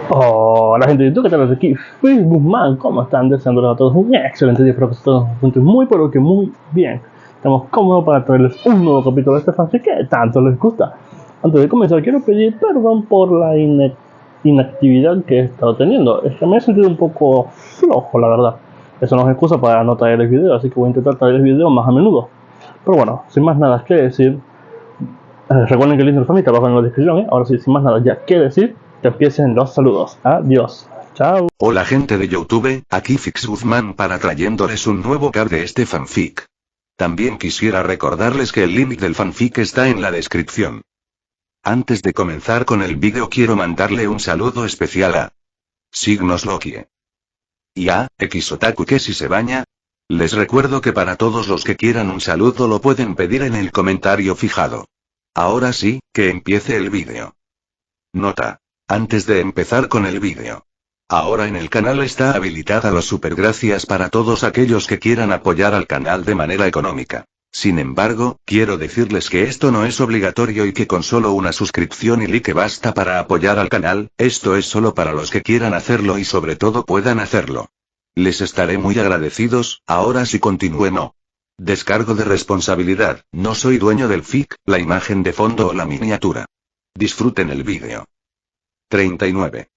Hola gente de YouTube, ¿qué tal? Aquí Facebook Man, ¿cómo están? Deseándoles a todos un excelente día, espero que todos se encuentren muy pero que muy bien. Estamos cómodos para traerles un nuevo capítulo de este fanfic que tanto les gusta. Antes de comenzar quiero pedir perdón por la inactividad que he estado teniendo. Es que me he sentido un poco flojo, la verdad. Eso no es excusa para no traerles video, así que voy a intentar traerles video más a menudo. Pero bueno, sin más nada que decir, recuerden que el link del fanfic está abajo en la descripción, ¿eh? Ahora sí, sin más nada ya que decir, que empiecen los saludos. Adiós. Chao. Hola gente de YouTube, aquí Fix Guzmán para trayéndoles un nuevo cap de este fanfic. También quisiera recordarles que el link del fanfic está en la descripción. Antes de comenzar con el vídeo quiero mandarle un saludo especial a Signos Lokie y a Xotaku que si se baña. Les recuerdo que para todos los que quieran un saludo lo pueden pedir en el comentario fijado. Ahora sí, que empiece el vídeo. Nota. Antes de empezar con el vídeo. Ahora en el canal está habilitada los supergracias para todos aquellos que quieran apoyar al canal de manera económica. Sin embargo, quiero decirles que esto no es obligatorio y que con solo una suscripción y like basta para apoyar al canal, esto es solo para los que quieran hacerlo y sobre todo puedan hacerlo. Les estaré muy agradecidos, ahora sí continúe no. Descargo de responsabilidad, no soy dueño del fic, la imagen de fondo o la miniatura. Disfruten el vídeo. 39.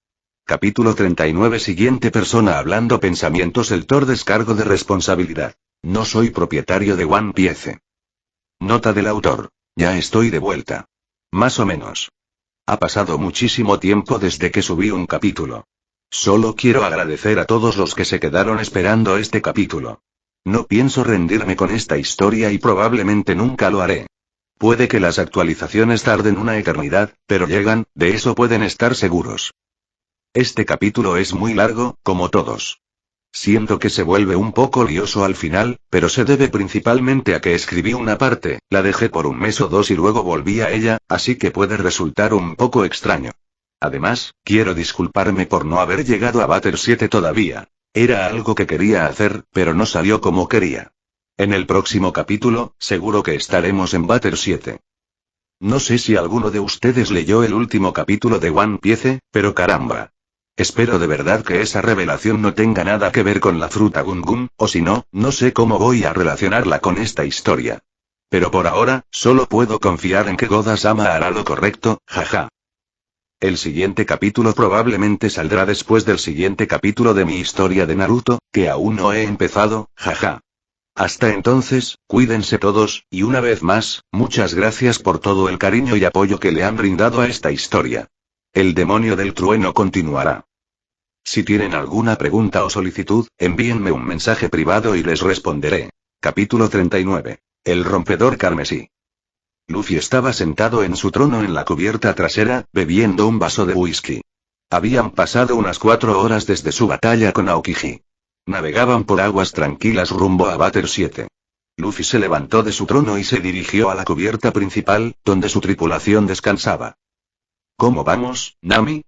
Capítulo 39. Siguiente persona hablando pensamientos. El Thor descargo de responsabilidad. No soy propietario de One Piece. Nota del autor. Ya estoy de vuelta. Más o menos. Ha pasado muchísimo tiempo desde que subí un capítulo. Solo quiero agradecer a todos los que se quedaron esperando este capítulo. No pienso rendirme con esta historia y probablemente nunca lo haré. Puede que las actualizaciones tarden una eternidad, pero llegan, de eso pueden estar seguros. Este capítulo es muy largo, como todos. Siento que se vuelve un poco lioso al final, pero se debe principalmente a que escribí una parte, la dejé por un mes o dos y luego volví a ella, así que puede resultar un poco extraño. Además, quiero disculparme por no haber llegado a Batter 7 todavía. Era algo que quería hacer, pero no salió como quería. En el próximo capítulo, seguro que estaremos en Batter 7. No sé si alguno de ustedes leyó el último capítulo de One Piece, pero caramba. Espero de verdad que esa revelación no tenga nada que ver con la fruta Gun Gun, o si no, no sé cómo voy a relacionarla con esta historia. Pero por ahora, solo puedo confiar en que Goda-sama hará lo correcto, jaja. El siguiente capítulo probablemente saldrá después del siguiente capítulo de mi historia de Naruto, que aún no he empezado, jaja. Hasta entonces, cuídense todos, y una vez más, muchas gracias por todo el cariño y apoyo que le han brindado a esta historia. El demonio del trueno continuará. Si tienen alguna pregunta o solicitud, envíenme un mensaje privado y les responderé. Capítulo 39. El rompedor carmesí. Luffy estaba sentado en su trono en la cubierta trasera, bebiendo un vaso de whisky. Habían pasado unas 4 horas desde su batalla con Aokiji. Navegaban por aguas tranquilas rumbo a Batter 7. Luffy se levantó de su trono y se dirigió a la cubierta principal, donde su tripulación descansaba. ¿Cómo vamos, Nami?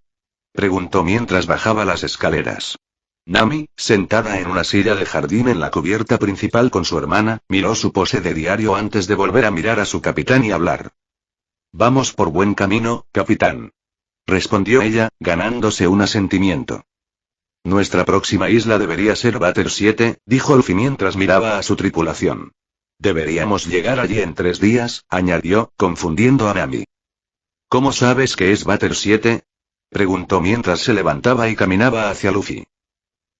Preguntó mientras bajaba las escaleras. Nami, sentada en una silla de jardín en la cubierta principal con su hermana, miró su pose de diario antes de volver a mirar a su capitán y hablar. Vamos por buen camino, capitán. Respondió ella, ganándose un asentimiento. Nuestra próxima isla debería ser Batter 7, dijo Luffy mientras miraba a su tripulación. Deberíamos llegar allí en 3 días, añadió, confundiendo a Nami. ¿Cómo sabes que es Batter 7? Preguntó mientras se levantaba y caminaba hacia Luffy.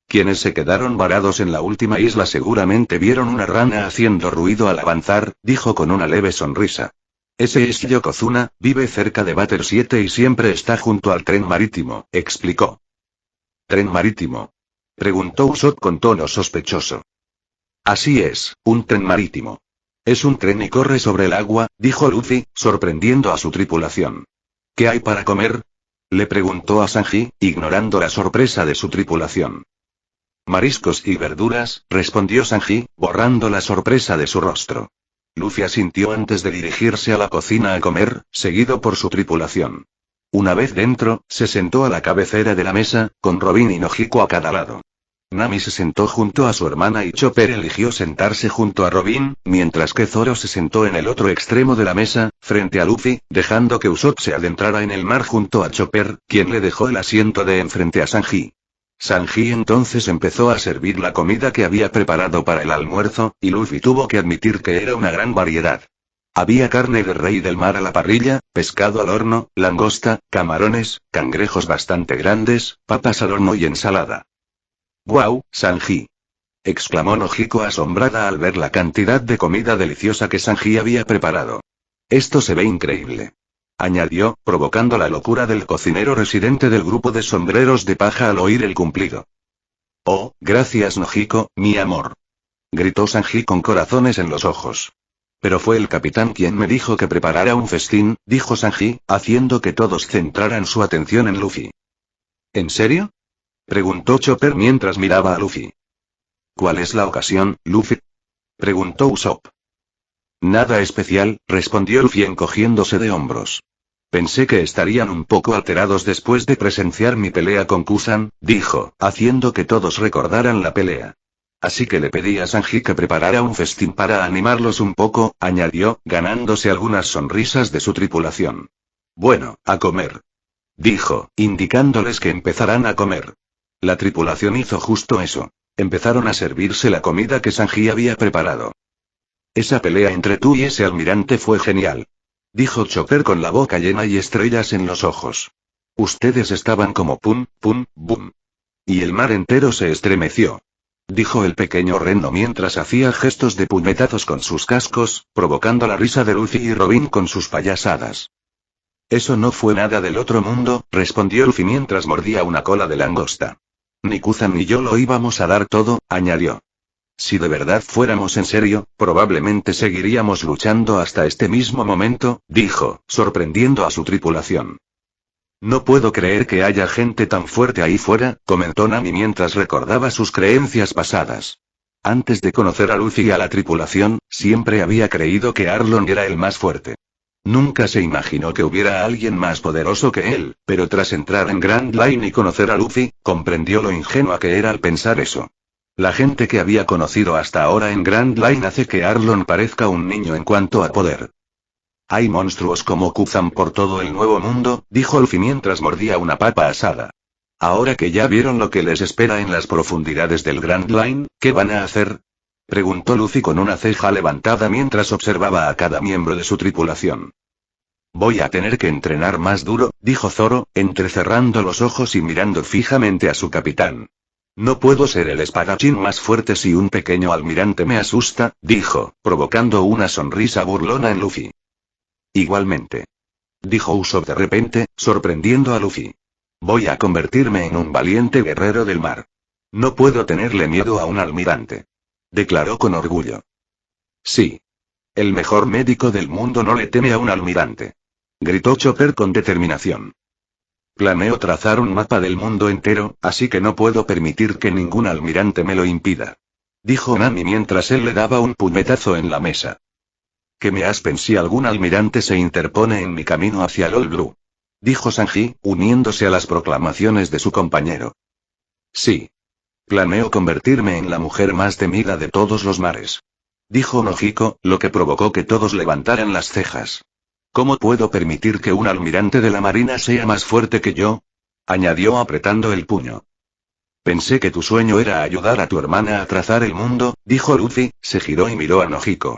Quienes se quedaron varados en la última isla seguramente vieron una rana haciendo ruido al avanzar, dijo con una leve sonrisa. Ese es Yokozuna, vive cerca de Batter 7 y siempre está junto al tren marítimo, explicó. ¿Tren marítimo? Preguntó Usopp con tono sospechoso. Así es, un tren marítimo. Es un tren y corre sobre el agua, dijo Luffy, sorprendiendo a su tripulación. ¿Qué hay para comer? Le preguntó a Sanji, ignorando la sorpresa de su tripulación. Mariscos y verduras, respondió Sanji, borrando la sorpresa de su rostro. Luffy asintió antes de dirigirse a la cocina a comer, seguido por su tripulación. Una vez dentro, se sentó a la cabecera de la mesa, con Robin y Nojiko a cada lado. Nami se sentó junto a su hermana y Chopper eligió sentarse junto a Robin, mientras que Zoro se sentó en el otro extremo de la mesa, frente a Luffy, dejando que Usopp se adentrara en el mar junto a Chopper, quien le dejó el asiento de enfrente a Sanji. Sanji entonces empezó a servir la comida que había preparado para el almuerzo, y Luffy tuvo que admitir que era una gran variedad. Había carne de rey del mar a la parrilla, pescado al horno, langosta, camarones, cangrejos bastante grandes, papas al horno y ensalada. ¡Guau, Sanji! Exclamó Nojiko asombrada al ver la cantidad de comida deliciosa que Sanji había preparado. Esto se ve increíble. Añadió, provocando la locura del cocinero residente del grupo de sombreros de paja al oír el cumplido. Oh, gracias Nojiko, mi amor. Gritó Sanji con corazones en los ojos. Pero fue el capitán quien me dijo que preparara un festín, dijo Sanji, haciendo que todos centraran su atención en Luffy. ¿En serio? Preguntó Chopper mientras miraba a Luffy. ¿Cuál es la ocasión, Luffy? Preguntó Usopp. Nada especial, respondió Luffy encogiéndose de hombros. Pensé que estarían un poco alterados después de presenciar mi pelea con Kusan, dijo, haciendo que todos recordaran la pelea. Así que le pedí a Sanji que preparara un festín para animarlos un poco, añadió, ganándose algunas sonrisas de su tripulación. Bueno, a comer. Dijo, indicándoles que empezarán a comer. La tripulación hizo justo eso. Empezaron a servirse la comida que Sanji había preparado. Esa pelea entre tú y ese almirante fue genial. Dijo Chopper con la boca llena y estrellas en los ojos. Ustedes estaban como pum, pum, boom. Y el mar entero se estremeció. Dijo el pequeño reno mientras hacía gestos de puñetazos con sus cascos, provocando la risa de Luffy y Robin con sus payasadas. Eso no fue nada del otro mundo, respondió Luffy mientras mordía una cola de langosta. Ni Kuzan ni yo lo íbamos a dar todo, añadió. Si de verdad fuéramos en serio, probablemente seguiríamos luchando hasta este mismo momento, dijo, sorprendiendo a su tripulación. No puedo creer que haya gente tan fuerte ahí fuera, comentó Nami mientras recordaba sus creencias pasadas. Antes de conocer a Luffy y a la tripulación, siempre había creído que Arlong era el más fuerte. Nunca se imaginó que hubiera alguien más poderoso que él, pero tras entrar en Grand Line y conocer a Luffy, comprendió lo ingenua que era al pensar eso. La gente que había conocido hasta ahora en Grand Line hace que Arlong parezca un niño en cuanto a poder. Hay monstruos como Kuzan por todo el nuevo mundo, dijo Luffy mientras mordía una papa asada. Ahora que ya vieron lo que les espera en las profundidades del Grand Line, ¿qué van a hacer? Preguntó Luffy con una ceja levantada mientras observaba a cada miembro de su tripulación. Voy a tener que entrenar más duro, dijo Zoro, entrecerrando los ojos y mirando fijamente a su capitán. No puedo ser el espadachín más fuerte si un pequeño almirante me asusta, dijo, provocando una sonrisa burlona en Luffy. Igualmente. Dijo Usopp de repente, sorprendiendo a Luffy. Voy a convertirme en un valiente guerrero del mar. No puedo tenerle miedo a un almirante. Declaró con orgullo. Sí. El mejor médico del mundo no le teme a un almirante. Gritó Chopper con determinación. Planeo trazar un mapa del mundo entero, así que no puedo permitir que ningún almirante me lo impida. Dijo Nami mientras él le daba un puñetazo en la mesa. Que me aspen si algún almirante se interpone en mi camino hacia el All Blue. Dijo Sanji, uniéndose a las proclamaciones de su compañero. Sí. Planeo convertirme en la mujer más temida de todos los mares. Dijo Nojiko, lo que provocó que todos levantaran las cejas. ¿Cómo puedo permitir que un almirante de la marina sea más fuerte que yo? Añadió apretando el puño. Pensé que tu sueño era ayudar a tu hermana a trazar el mundo, dijo Luffy, se giró y miró a Nojiko.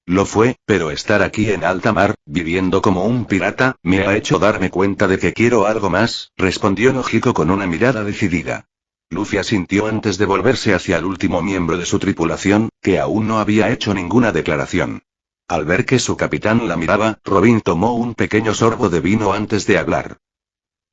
Lo fue, pero estar aquí en alta mar, viviendo como un pirata, me ha hecho darme cuenta de que quiero algo más, respondió Nojiko con una mirada decidida. Luffy asintió antes de volverse hacia el último miembro de su tripulación, que aún no había hecho ninguna declaración. Al ver que su capitán la miraba, Robin tomó un pequeño sorbo de vino antes de hablar.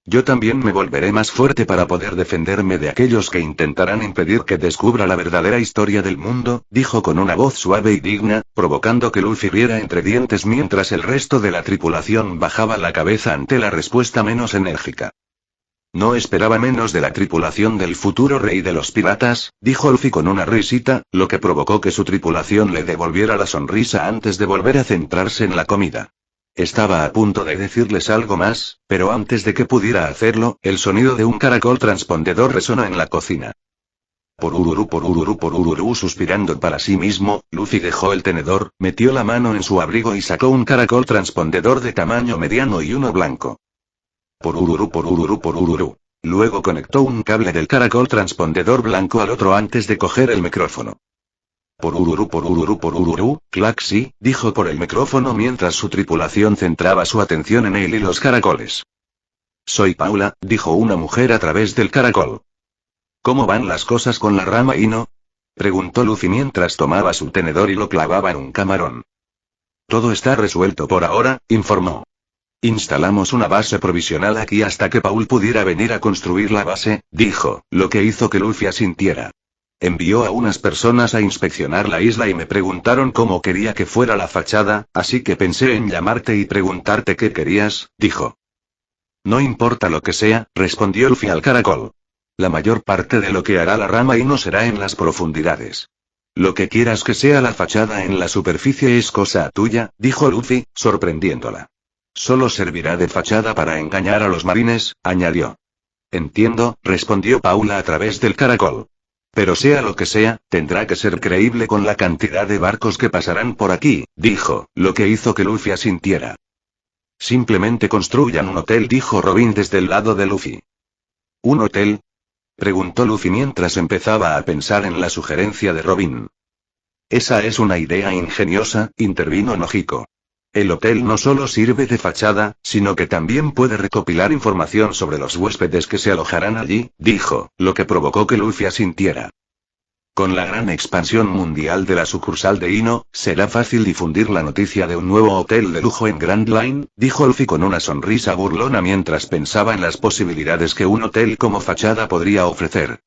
Yo también me volveré más fuerte para poder defenderme de aquellos que intentarán impedir que descubra la verdadera historia del mundo, dijo con una voz suave y digna, provocando que Luffy riera entre dientes mientras el resto de la tripulación bajaba la cabeza ante la respuesta menos enérgica. No esperaba menos de la tripulación del futuro rey de los piratas, dijo Luffy con una risita, lo que provocó que su tripulación le devolviera la sonrisa antes de volver a centrarse en la comida. Estaba a punto de decirles algo más, pero antes de que pudiera hacerlo, el sonido de un caracol transpondedor resonó en la cocina. Por ururú, suspirando para sí mismo, Luffy dejó el tenedor, metió la mano en su abrigo y sacó un caracol transpondedor de tamaño mediano y uno blanco. Por ururú. Luego conectó un cable del caracol transpondedor blanco al otro antes de coger el micrófono. Por ururú, clac sí, dijo por el micrófono mientras su tripulación centraba su atención en él y los caracoles. Soy Paula, dijo una mujer a través del caracol. ¿Cómo van las cosas con la rama Hino? Preguntó Luffy mientras tomaba su tenedor y lo clavaba en un camarón. Todo está resuelto por ahora, informó. Instalamos una base provisional aquí hasta que Paul pudiera venir a construir la base, dijo, lo que hizo que Luffy asintiera. Envió a unas personas a inspeccionar la isla y me preguntaron cómo quería que fuera la fachada, así que pensé en llamarte y preguntarte qué querías, dijo. No importa lo que sea, respondió Luffy al caracol. La mayor parte de lo que hará la rama Hino será en las profundidades. Lo que quieras que sea la fachada en la superficie es cosa tuya, dijo Luffy, sorprendiéndola. Solo servirá de fachada para engañar a los marines, añadió. Entiendo, respondió Paula a través del caracol. Pero sea lo que sea, tendrá que ser creíble con la cantidad de barcos que pasarán por aquí, dijo, lo que hizo que Luffy asintiera. Simplemente construyan un hotel, dijo Robin desde el lado de Luffy. ¿Un hotel? Preguntó Luffy mientras empezaba a pensar en la sugerencia de Robin. Esa es una idea ingeniosa, intervino Nojiko. El hotel no solo sirve de fachada, sino que también puede recopilar información sobre los huéspedes que se alojarán allí, dijo, lo que provocó que Luffy asintiera. Con la gran expansión mundial de la sucursal de Hino, será fácil difundir la noticia de un nuevo hotel de lujo en Grand Line, dijo Luffy con una sonrisa burlona mientras pensaba en las posibilidades que un hotel como fachada podría ofrecer.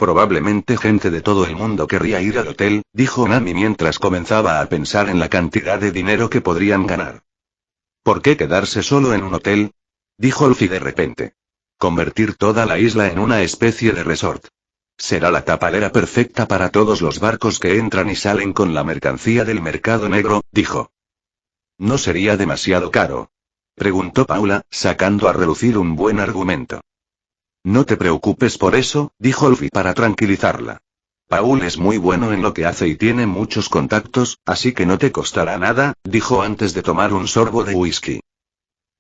Probablemente gente de todo el mundo querría ir al hotel, dijo Nami mientras comenzaba a pensar en la cantidad de dinero que podrían ganar. ¿Por qué quedarse solo en un hotel? Dijo Luffy de repente. Convertir toda la isla en una especie de resort. Será la tapadera perfecta para todos los barcos que entran y salen con la mercancía del mercado negro, dijo. ¿No sería demasiado caro? Preguntó Paula, sacando a relucir un buen argumento. No te preocupes por eso, dijo Luffy para tranquilizarla. Paul es muy bueno en lo que hace y tiene muchos contactos, así que no te costará nada, dijo antes de tomar un sorbo de whisky.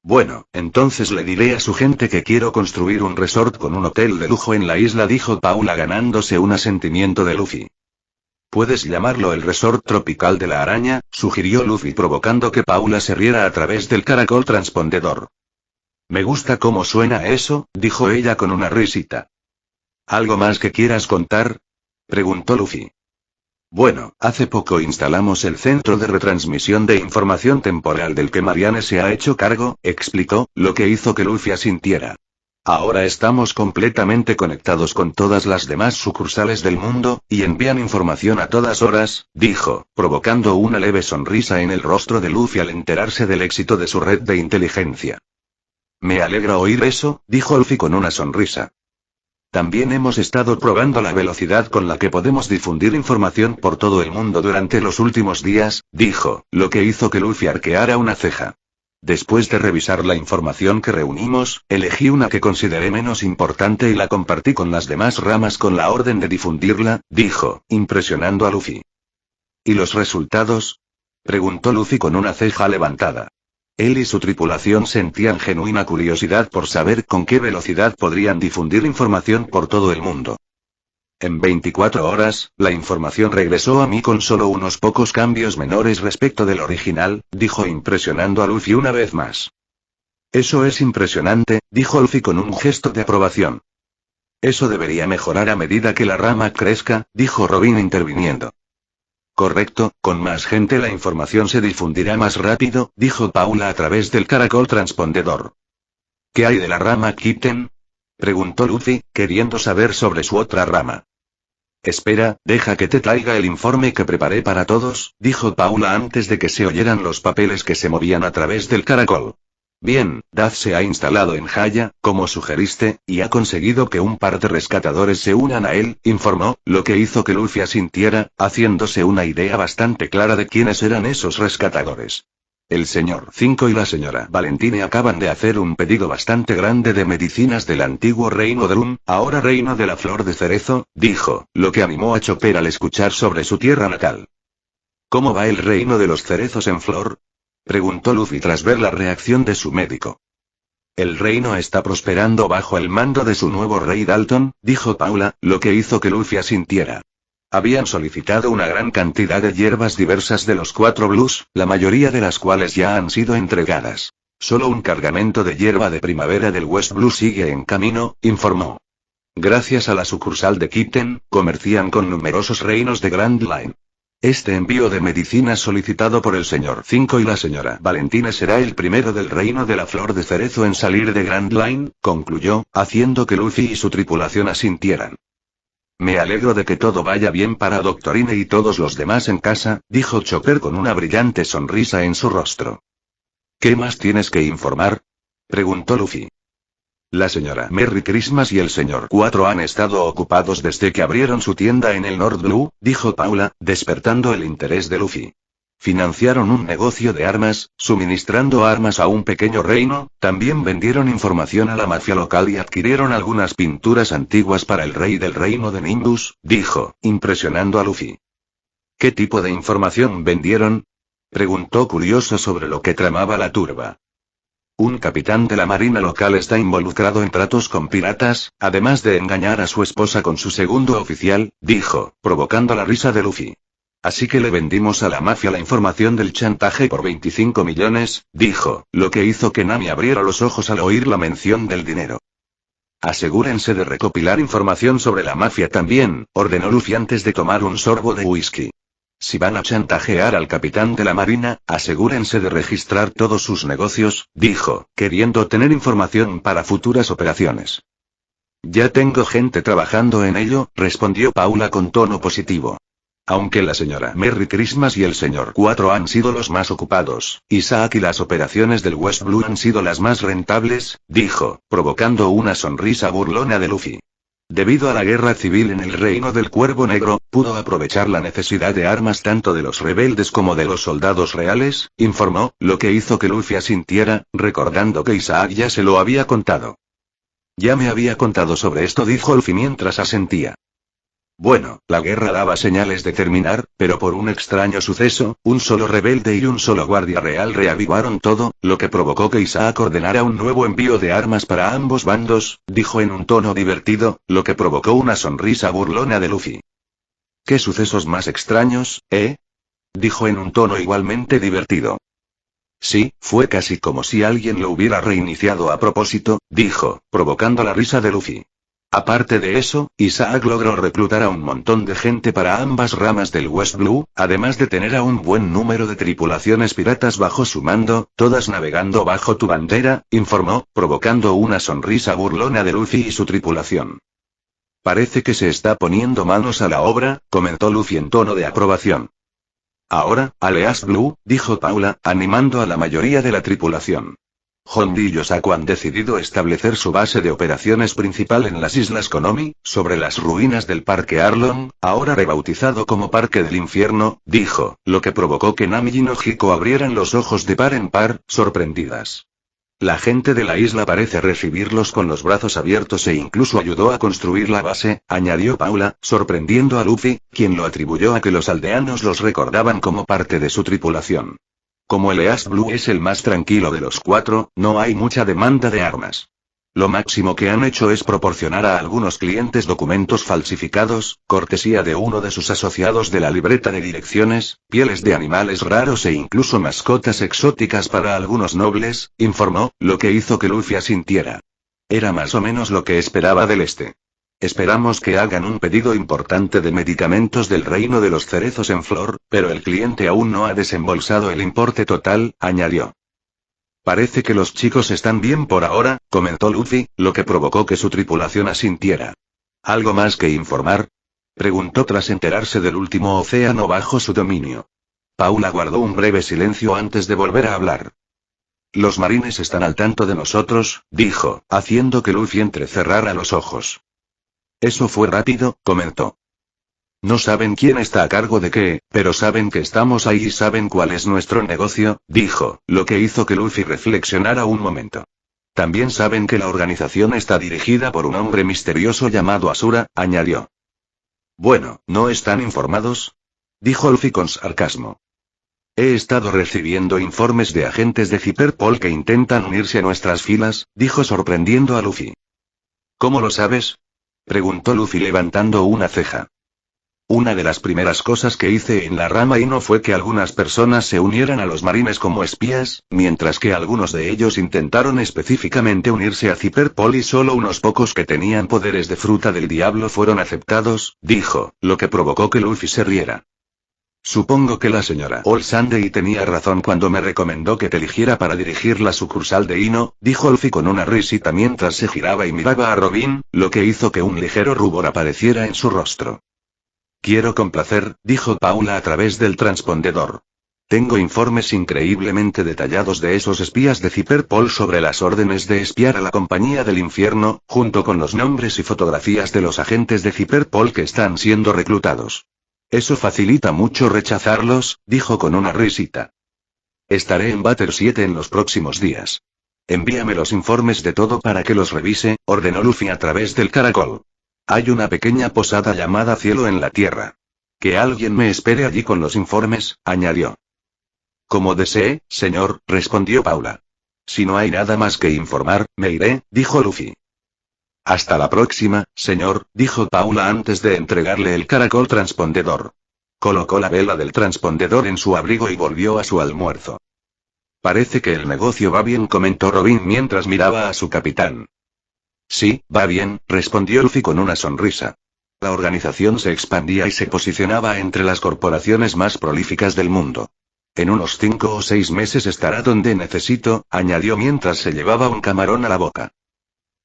Bueno, entonces le diré a su gente que quiero construir un resort con un hotel de lujo en la isla, dijo Paula ganándose un asentimiento de Luffy. Puedes llamarlo el resort tropical de la araña, sugirió Luffy provocando que Paula se riera a través del caracol transpondedor. Me gusta cómo suena eso, dijo ella con una risita. ¿Algo más que quieras contar? Preguntó Luffy. Bueno, hace poco instalamos el centro de retransmisión de información temporal del que Marianne se ha hecho cargo, explicó, lo que hizo que Luffy asintiera. Ahora estamos completamente conectados con todas las demás sucursales del mundo, y envían información a todas horas, dijo, provocando una leve sonrisa en el rostro de Luffy al enterarse del éxito de su red de inteligencia. Me alegra oír eso, dijo Luffy con una sonrisa. También hemos estado probando la velocidad con la que podemos difundir información por todo el mundo durante los últimos días, dijo, lo que hizo que Luffy arqueara una ceja. Después de revisar la información que reunimos, elegí una que consideré menos importante y la compartí con las demás ramas con la orden de difundirla, dijo, impresionando a Luffy. ¿Y los resultados? Preguntó Luffy con una ceja levantada. Él y su tripulación sentían genuina curiosidad por saber con qué velocidad podrían difundir información por todo el mundo. En 24 horas, la información regresó a mí con solo unos pocos cambios menores respecto del original, dijo impresionando a Luffy una vez más. Eso es impresionante, dijo Luffy con un gesto de aprobación. Eso debería mejorar a medida que la rama crezca, dijo Robin interviniendo. Correcto, con más gente la información se difundirá más rápido, dijo Paula a través del caracol transpondedor. ¿Qué hay de la rama Kitten? Preguntó Luffy, queriendo saber sobre su otra rama. Espera, deja que te traiga el informe que preparé para todos, dijo Paula antes de que se oyeran los papeles que se movían a través del caracol. Bien, Daz se ha instalado en Haya, como sugeriste, y ha conseguido que un par de rescatadores se unan a él, informó, lo que hizo que Luffy asintiera, haciéndose una idea bastante clara de quiénes eran esos rescatadores. El señor 5 y la señora Valentine acaban de hacer un pedido bastante grande de medicinas del antiguo reino de Rum, ahora reino de la flor de cerezo, dijo, lo que animó a Chopper al escuchar sobre su tierra natal. ¿Cómo va el reino de los cerezos en flor? Preguntó Luffy tras ver la reacción de su médico. El reino está prosperando bajo el mando de su nuevo rey Dalton, dijo Paula, lo que hizo que Luffy asintiera. Habían solicitado una gran cantidad de hierbas diversas de los 4 blues, la mayoría de las cuales ya han sido entregadas. Solo un cargamento de hierba de primavera del West Blue sigue en camino, informó. Gracias a la sucursal de Kitten, comercian con numerosos reinos de Grand Line. Este envío de medicinas solicitado por el señor 5 y la señora Valentine será el primero del reino de la flor de cerezo en salir de Grand Line, concluyó, haciendo que Luffy y su tripulación asintieran. Me alegro de que todo vaya bien para Doctorine y todos los demás en casa, dijo Chopper con una brillante sonrisa en su rostro. ¿Qué más tienes que informar? Preguntó Luffy. La señora Merry Christmas y el señor 4 han estado ocupados desde que abrieron su tienda en el North Blue, dijo Paula, despertando el interés de Luffy. Financiaron un negocio de armas, suministrando armas a un pequeño reino, también vendieron información a la mafia local y adquirieron algunas pinturas antiguas para el rey del reino de Nimbus, dijo, impresionando a Luffy. ¿Qué tipo de información vendieron? Preguntó curioso sobre lo que tramaba la turba. Un capitán de la marina local está involucrado en tratos con piratas, además de engañar a su esposa con su segundo oficial, dijo, provocando la risa de Luffy. Así que le vendimos a la mafia la información del chantaje por 25 millones, dijo, lo que hizo que Nami abriera los ojos al oír la mención del dinero. Asegúrense de recopilar información sobre la mafia también, ordenó Luffy antes de tomar un sorbo de whisky. Si van a chantajear al capitán de la marina, asegúrense de registrar todos sus negocios, dijo, queriendo tener información para futuras operaciones. Ya tengo gente trabajando en ello, respondió Paula con tono positivo. Aunque la señora Merry Christmas y el señor 4 han sido los más ocupados, Isaac y las operaciones del West Blue han sido las más rentables, dijo, provocando una sonrisa burlona de Luffy. Debido a la guerra civil en el reino del Cuervo Negro, pudo aprovechar la necesidad de armas tanto de los rebeldes como de los soldados reales, informó, lo que hizo que Luffy asintiera, recordando que Isaac ya se lo había contado. Ya me había contado sobre esto, dijo Luffy mientras asentía. Bueno, la guerra daba señales de terminar, pero por un extraño suceso, un solo rebelde y un solo guardia real reavivaron todo, lo que provocó que Isaac ordenara un nuevo envío de armas para ambos bandos, dijo en un tono divertido, lo que provocó una sonrisa burlona de Luffy. ¿Qué sucesos más extraños, dijo en un tono igualmente divertido. Sí, fue casi como si alguien lo hubiera reiniciado a propósito, dijo, provocando la risa de Luffy. Aparte de eso, Isaac logró reclutar a un montón de gente para ambas ramas del West Blue, además de tener a un buen número de tripulaciones piratas bajo su mando, todas navegando bajo tu bandera, informó, provocando una sonrisa burlona de Luffy y su tripulación. Parece que se está poniendo manos a la obra, comentó Luffy en tono de aprobación. Ahora, Aleas Blue, dijo Paula, animando a la mayoría de la tripulación. Hondi y Yosaku han decidido establecer su base de operaciones principal en las Islas Konomi, sobre las ruinas del Parque Arlong, ahora rebautizado como Parque del Infierno, dijo, lo que provocó que Nami y Nojiko abrieran los ojos de par en par, sorprendidas. La gente de la isla parece recibirlos con los brazos abiertos e incluso ayudó a construir la base, añadió Paula, sorprendiendo a Luffy, quien lo atribuyó a que los aldeanos los recordaban como parte de su tripulación. Como el East Blue es el más tranquilo de los 4, no hay mucha demanda de armas. Lo máximo que han hecho es proporcionar a algunos clientes documentos falsificados, cortesía de uno de sus asociados de la libreta de direcciones, pieles de animales raros e incluso mascotas exóticas para algunos nobles, informó, lo que hizo que Luffy asintiera. Era más o menos lo que esperaba del este. Esperamos que hagan un pedido importante de medicamentos del reino de los cerezos en flor, pero el cliente aún no ha desembolsado el importe total, añadió. Parece que los chicos están bien por ahora, comentó Luffy, lo que provocó que su tripulación asintiera. ¿Algo más que informar? Preguntó tras enterarse del último océano bajo su dominio. Paula guardó un breve silencio antes de volver a hablar. Los marines están al tanto de nosotros, dijo, haciendo que Luffy entrecerrara los ojos. Eso fue rápido, comentó. No saben quién está a cargo de qué, pero saben que estamos ahí y saben cuál es nuestro negocio, dijo, lo que hizo que Luffy reflexionara un momento. También saben que la organización está dirigida por un hombre misterioso llamado Asura, añadió. Bueno, ¿no están informados? Dijo Luffy con sarcasmo. He estado recibiendo informes de agentes de Cyberpol que intentan unirse a nuestras filas, dijo sorprendiendo a Luffy. ¿Cómo lo sabes? Preguntó Luffy levantando una ceja. Una de las primeras cosas que hice en la rama Ino fue que algunas personas se unieran a los marines como espías, mientras que algunos de ellos intentaron específicamente unirse a Cyberpol y solo unos pocos que tenían poderes de fruta del diablo fueron aceptados, dijo, lo que provocó que Luffy se riera. Supongo que la señora Olsandei tenía razón cuando me recomendó que te eligiera para dirigir la sucursal de Ino, dijo Luffy con una risita mientras se giraba y miraba a Robin, lo que hizo que un ligero rubor apareciera en su rostro. Quiero complacer, dijo Paula a través del transpondedor. Tengo informes increíblemente detallados de esos espías de Cyberpol sobre las órdenes de espiar a la Compañía del Infierno, junto con los nombres y fotografías de los agentes de Cyberpol que están siendo reclutados. Eso facilita mucho rechazarlos, dijo con una risita. Estaré en Batter 7 en los próximos días. Envíame los informes de todo para que los revise, ordenó Luffy a través del caracol. Hay una pequeña posada llamada Cielo en la Tierra. Que alguien me espere allí con los informes, añadió. Como desee, señor, respondió Paula. Si no hay nada más que informar, me iré, dijo Luffy. Hasta la próxima, señor, dijo Paula antes de entregarle el caracol transpondedor. Colocó la vela del transpondedor en su abrigo y volvió a su almuerzo. Parece que el negocio va bien, comentó Robin mientras miraba a su capitán. Sí, va bien, respondió Luffy con una sonrisa. La organización se expandía y se posicionaba entre las corporaciones más prolíficas del mundo. En unos 5 o 6 meses estará donde necesito, añadió mientras se llevaba un camarón a la boca.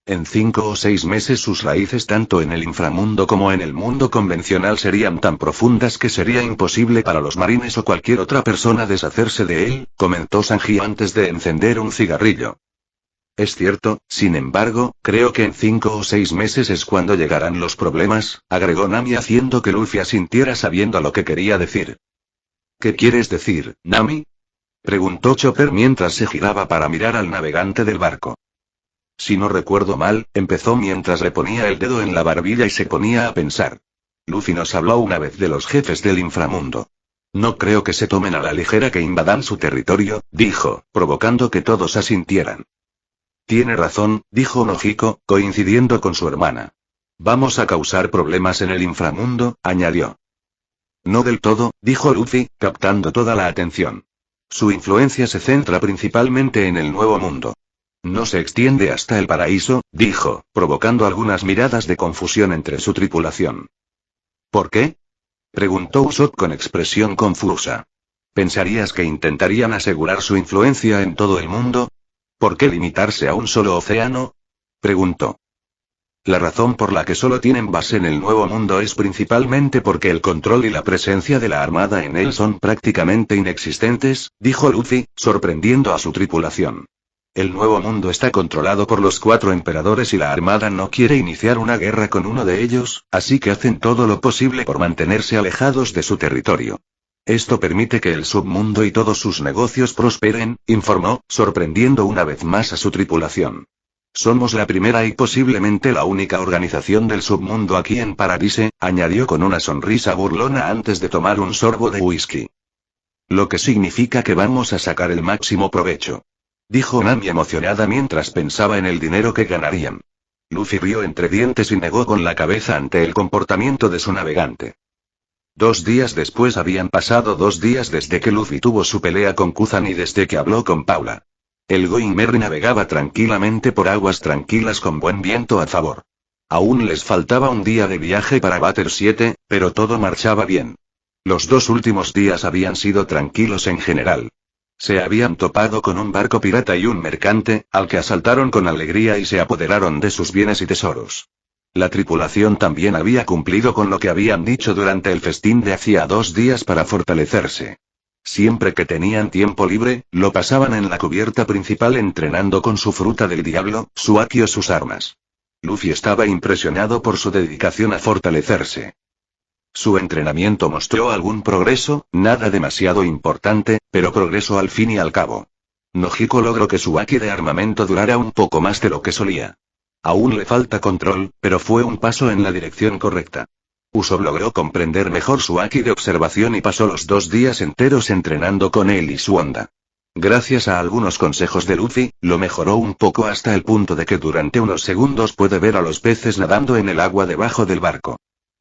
En 5 o 6 meses sus raíces tanto en el inframundo como en el mundo convencional serían tan profundas que sería imposible para los marines o cualquier otra persona deshacerse de él, comentó Sanji antes de encender un cigarrillo. Es cierto, sin embargo, creo que en 5 o 6 meses es cuando llegarán los problemas, agregó Nami haciendo que Luffy asintiera sabiendo lo que quería decir. ¿Qué quieres decir, Nami? Preguntó Chopper mientras se giraba para mirar al navegante del barco. Si no recuerdo mal, empezó mientras le ponía el dedo en la barbilla y se ponía a pensar. Luffy nos habló una vez de los jefes del inframundo. No creo que se tomen a la ligera que invadan su territorio, dijo, provocando que todos asintieran. Tiene razón, dijo Nojiko, coincidiendo con su hermana. Vamos a causar problemas en el inframundo, añadió. No del todo, dijo Luffy, captando toda la atención. Su influencia se centra principalmente en el Nuevo Mundo. No se extiende hasta el paraíso, dijo, provocando algunas miradas de confusión entre su tripulación. ¿Por qué? Preguntó Usopp con expresión confusa. ¿Pensarías que intentarían asegurar su influencia en todo el mundo? ¿Por qué limitarse a un solo océano? Preguntó. La razón por la que solo tienen base en el Nuevo Mundo es principalmente porque el control y la presencia de la Armada en él son prácticamente inexistentes, dijo Luffy, sorprendiendo a su tripulación. El Nuevo Mundo está controlado por los 4 emperadores y la Armada no quiere iniciar una guerra con uno de ellos, así que hacen todo lo posible por mantenerse alejados de su territorio. Esto permite que el submundo y todos sus negocios prosperen, informó, sorprendiendo una vez más a su tripulación. Somos la primera y posiblemente la única organización del submundo aquí en Paradise, añadió con una sonrisa burlona antes de tomar un sorbo de whisky. Lo que significa que vamos a sacar el máximo provecho. Dijo Nami emocionada mientras pensaba en el dinero que ganarían. Luffy rió entre dientes y negó con la cabeza ante el comportamiento de su navegante. 2 días después habían pasado 2 días desde que Luffy tuvo su pelea con Kuzan y desde que habló con Paula. El Going Merry navegaba tranquilamente por aguas tranquilas con buen viento a favor. Aún les faltaba un día de viaje para Batter 7, pero todo marchaba bien. Los 2 últimos días habían sido tranquilos en general. Se habían topado con un barco pirata y un mercante, al que asaltaron con alegría y se apoderaron de sus bienes y tesoros. La tripulación también había cumplido con lo que habían dicho durante el festín de hacía 2 días para fortalecerse. Siempre que tenían tiempo libre, lo pasaban en la cubierta principal entrenando con su fruta del diablo, su haki o sus armas. Luffy estaba impresionado por su dedicación a fortalecerse. Su entrenamiento mostró algún progreso, nada demasiado importante, pero progreso al fin y al cabo. Nojiko logró que su haki de armamento durara un poco más de lo que solía. Aún le falta control, pero fue un paso en la dirección correcta. Usopp logró comprender mejor su haki de observación y pasó los 2 días enteros entrenando con él y su onda. Gracias a algunos consejos de Luffy, lo mejoró un poco hasta el punto de que durante unos segundos puede ver a los peces nadando en el agua debajo del barco.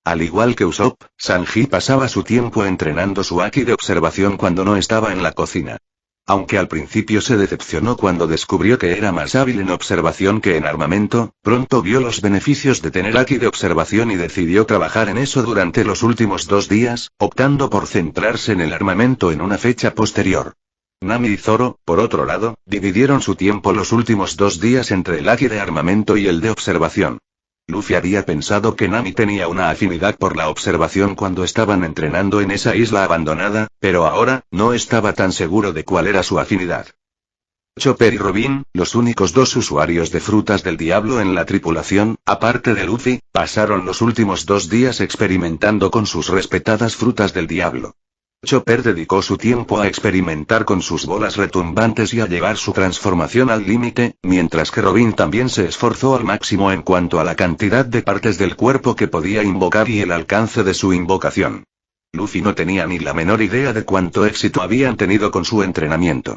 Al igual que Usopp, Sanji pasaba su tiempo entrenando su haki de observación cuando no estaba en la cocina. Aunque al principio se decepcionó cuando descubrió que era más hábil en observación que en armamento, pronto vio los beneficios de tener haki de observación y decidió trabajar en eso durante los últimos 2 días, optando por centrarse en el armamento en una fecha posterior. Nami y Zoro, por otro lado, dividieron su tiempo los últimos 2 días entre el haki de armamento y el de observación. Luffy había pensado que Nami tenía una afinidad por la observación cuando estaban entrenando en esa isla abandonada, pero ahora, no estaba tan seguro de cuál era su afinidad. Chopper y Robin, los únicos 2 usuarios de frutas del diablo en la tripulación, aparte de Luffy, pasaron los últimos 2 días experimentando con sus respetadas frutas del diablo. Chopper dedicó su tiempo a experimentar con sus bolas retumbantes y a llevar su transformación al límite, mientras que Robin también se esforzó al máximo en cuanto a la cantidad de partes del cuerpo que podía invocar y el alcance de su invocación. Luffy no tenía ni la menor idea de cuánto éxito habían tenido con su entrenamiento.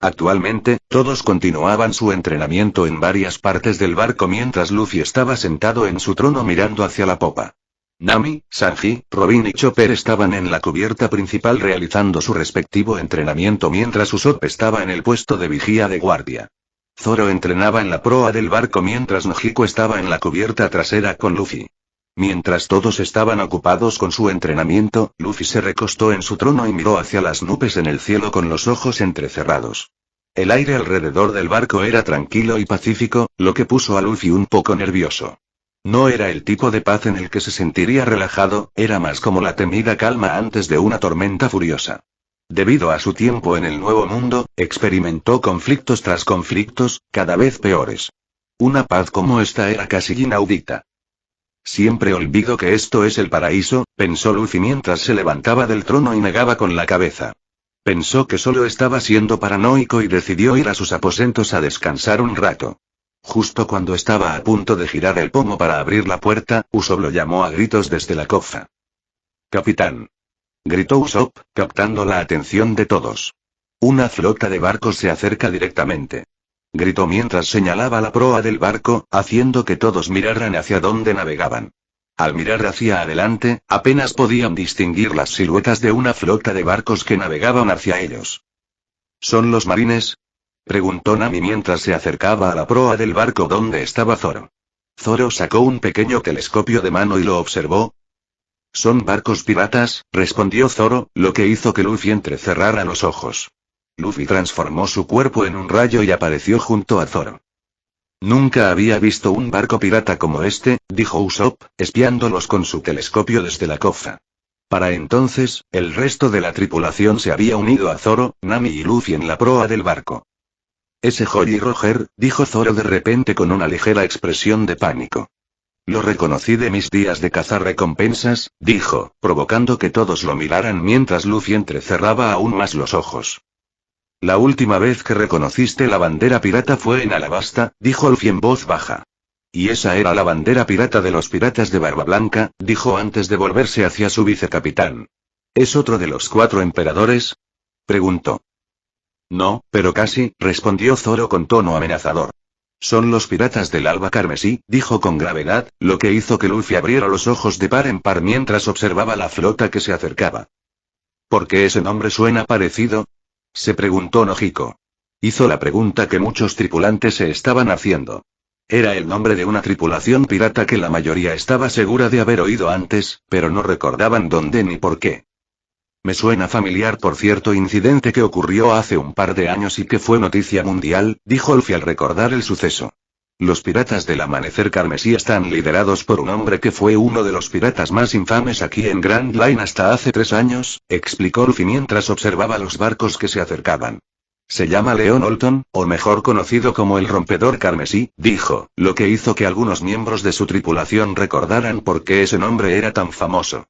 Actualmente, todos continuaban su entrenamiento en varias partes del barco mientras Luffy estaba sentado en su trono mirando hacia la popa. Nami, Sanji, Robin y Chopper estaban en la cubierta principal realizando su respectivo entrenamiento mientras Usopp estaba en el puesto de vigía de guardia. Zoro entrenaba en la proa del barco mientras Nojiko estaba en la cubierta trasera con Luffy. Mientras todos estaban ocupados con su entrenamiento, Luffy se recostó en su trono y miró hacia las nubes en el cielo con los ojos entrecerrados. El aire alrededor del barco era tranquilo y pacífico, lo que puso a Luffy un poco nervioso. No era el tipo de paz en el que se sentiría relajado, era más como la temida calma antes de una tormenta furiosa. Debido a su tiempo en el Nuevo Mundo, experimentó conflictos tras conflictos, cada vez peores. Una paz como esta era casi inaudita. Siempre olvido que esto es el paraíso, pensó Luffy mientras se levantaba del trono y negaba con la cabeza. Pensó que solo estaba siendo paranoico y decidió ir a sus aposentos a descansar un rato. Justo cuando estaba a punto de girar el pomo para abrir la puerta, Usopp lo llamó a gritos desde la cofa. «Capitán», gritó Usopp, captando la atención de todos. «Una flota de barcos se acerca directamente», gritó mientras señalaba la proa del barco, haciendo que todos miraran hacia donde navegaban. Al mirar hacia adelante, apenas podían distinguir las siluetas de una flota de barcos que navegaban hacia ellos. «¿Son los marines?», preguntó Nami mientras se acercaba a la proa del barco donde estaba Zoro. Zoro sacó un pequeño telescopio de mano y lo observó. «Son barcos piratas», respondió Zoro, lo que hizo que Luffy entrecerrara los ojos. Luffy transformó su cuerpo en un rayo y apareció junto a Zoro. «Nunca había visto un barco pirata como este», dijo Usopp, espiándolos con su telescopio desde la cofa. Para entonces, el resto de la tripulación se había unido a Zoro, Nami y Luffy en la proa del barco. «Ese Jolly Roger», dijo Zoro de repente con una ligera expresión de pánico. «Lo reconocí de mis días de cazar recompensas», dijo, provocando que todos lo miraran mientras Luffy entrecerraba aún más los ojos. «La última vez que reconociste la bandera pirata fue en Alabasta», dijo Luffy en voz baja. «Y esa era la bandera pirata de los piratas de Barba Blanca», dijo antes de volverse hacia su vicecapitán. «¿Es otro de los 4 emperadores?», preguntó. «No, pero casi», respondió Zoro con tono amenazador. «Son los piratas del Alba Carmesí», dijo con gravedad, lo que hizo que Luffy abriera los ojos de par en par mientras observaba la flota que se acercaba. «¿Por qué ese nombre suena parecido?», se preguntó Nojiko. Hizo la pregunta que muchos tripulantes se estaban haciendo. Era el nombre de una tripulación pirata que la mayoría estaba segura de haber oído antes, pero no recordaban dónde ni por qué. «Me suena familiar por cierto incidente que ocurrió hace un par de años y que fue noticia mundial», dijo Luffy al recordar el suceso. «Los piratas del Amanecer Carmesí están liderados por un hombre que fue uno de los piratas más infames aquí en Grand Line hasta hace 3 años», explicó Luffy mientras observaba los barcos que se acercaban. «Se llama Leon Olton, o mejor conocido como el Rompedor Carmesí», dijo, lo que hizo que algunos miembros de su tripulación recordaran por qué ese nombre era tan famoso.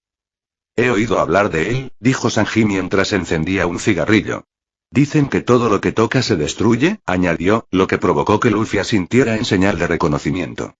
He oído hablar de él, dijo Sanji mientras encendía un cigarrillo. Dicen que todo lo que toca se destruye, añadió, lo que provocó que Luffy asintiera en señal de reconocimiento.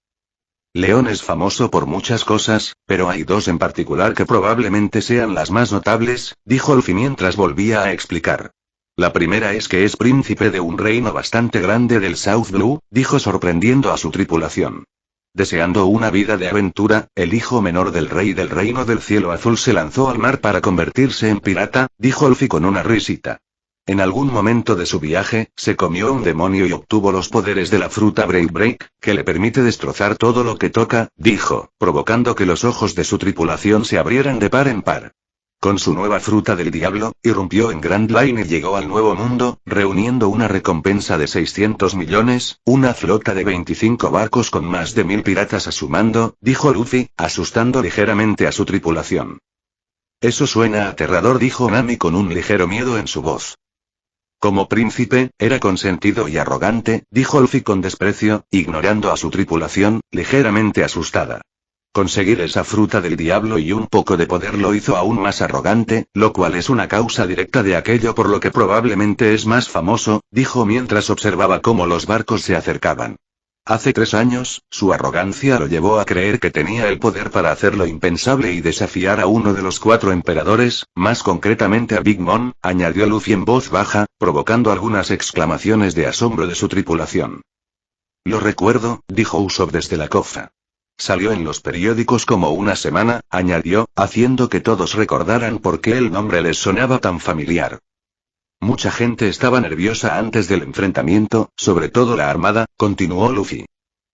León es famoso por muchas cosas, pero hay dos en particular que probablemente sean las más notables, dijo Luffy mientras volvía a explicar. La primera es que es príncipe de un reino bastante grande del South Blue, dijo sorprendiendo a su tripulación. Deseando una vida de aventura, el hijo menor del rey del reino del cielo azul se lanzó al mar para convertirse en pirata, dijo Luffy con una risita. En algún momento de su viaje, se comió un demonio y obtuvo los poderes de la fruta Break, que le permite destrozar todo lo que toca, dijo, provocando que los ojos de su tripulación se abrieran de par en par. Con su nueva fruta del diablo, irrumpió en Grand Line y llegó al Nuevo Mundo, reuniendo una recompensa de 600 millones, una flota de 25 barcos con más de 1000 piratas a su mando, dijo Luffy, asustando ligeramente a su tripulación. Eso suena aterrador, dijo Nami con un ligero miedo en su voz. Como príncipe, era consentido y arrogante, dijo Luffy con desprecio, ignorando a su tripulación, ligeramente asustada. Conseguir esa fruta del diablo y un poco de poder lo hizo aún más arrogante, lo cual es una causa directa de aquello por lo que probablemente es más famoso, dijo mientras observaba cómo los barcos se acercaban. Hace 3 años, su arrogancia lo llevó a creer que tenía el poder para hacer lo impensable y desafiar a uno de los 4 emperadores, más concretamente a Big Mom, añadió Luffy en voz baja, provocando algunas exclamaciones de asombro de su tripulación. Lo recuerdo, dijo Usopp desde la cofa. Salió en los periódicos como una semana, añadió, haciendo que todos recordaran por qué el nombre les sonaba tan familiar. Mucha gente estaba nerviosa antes del enfrentamiento, sobre todo la armada, continuó Luffy.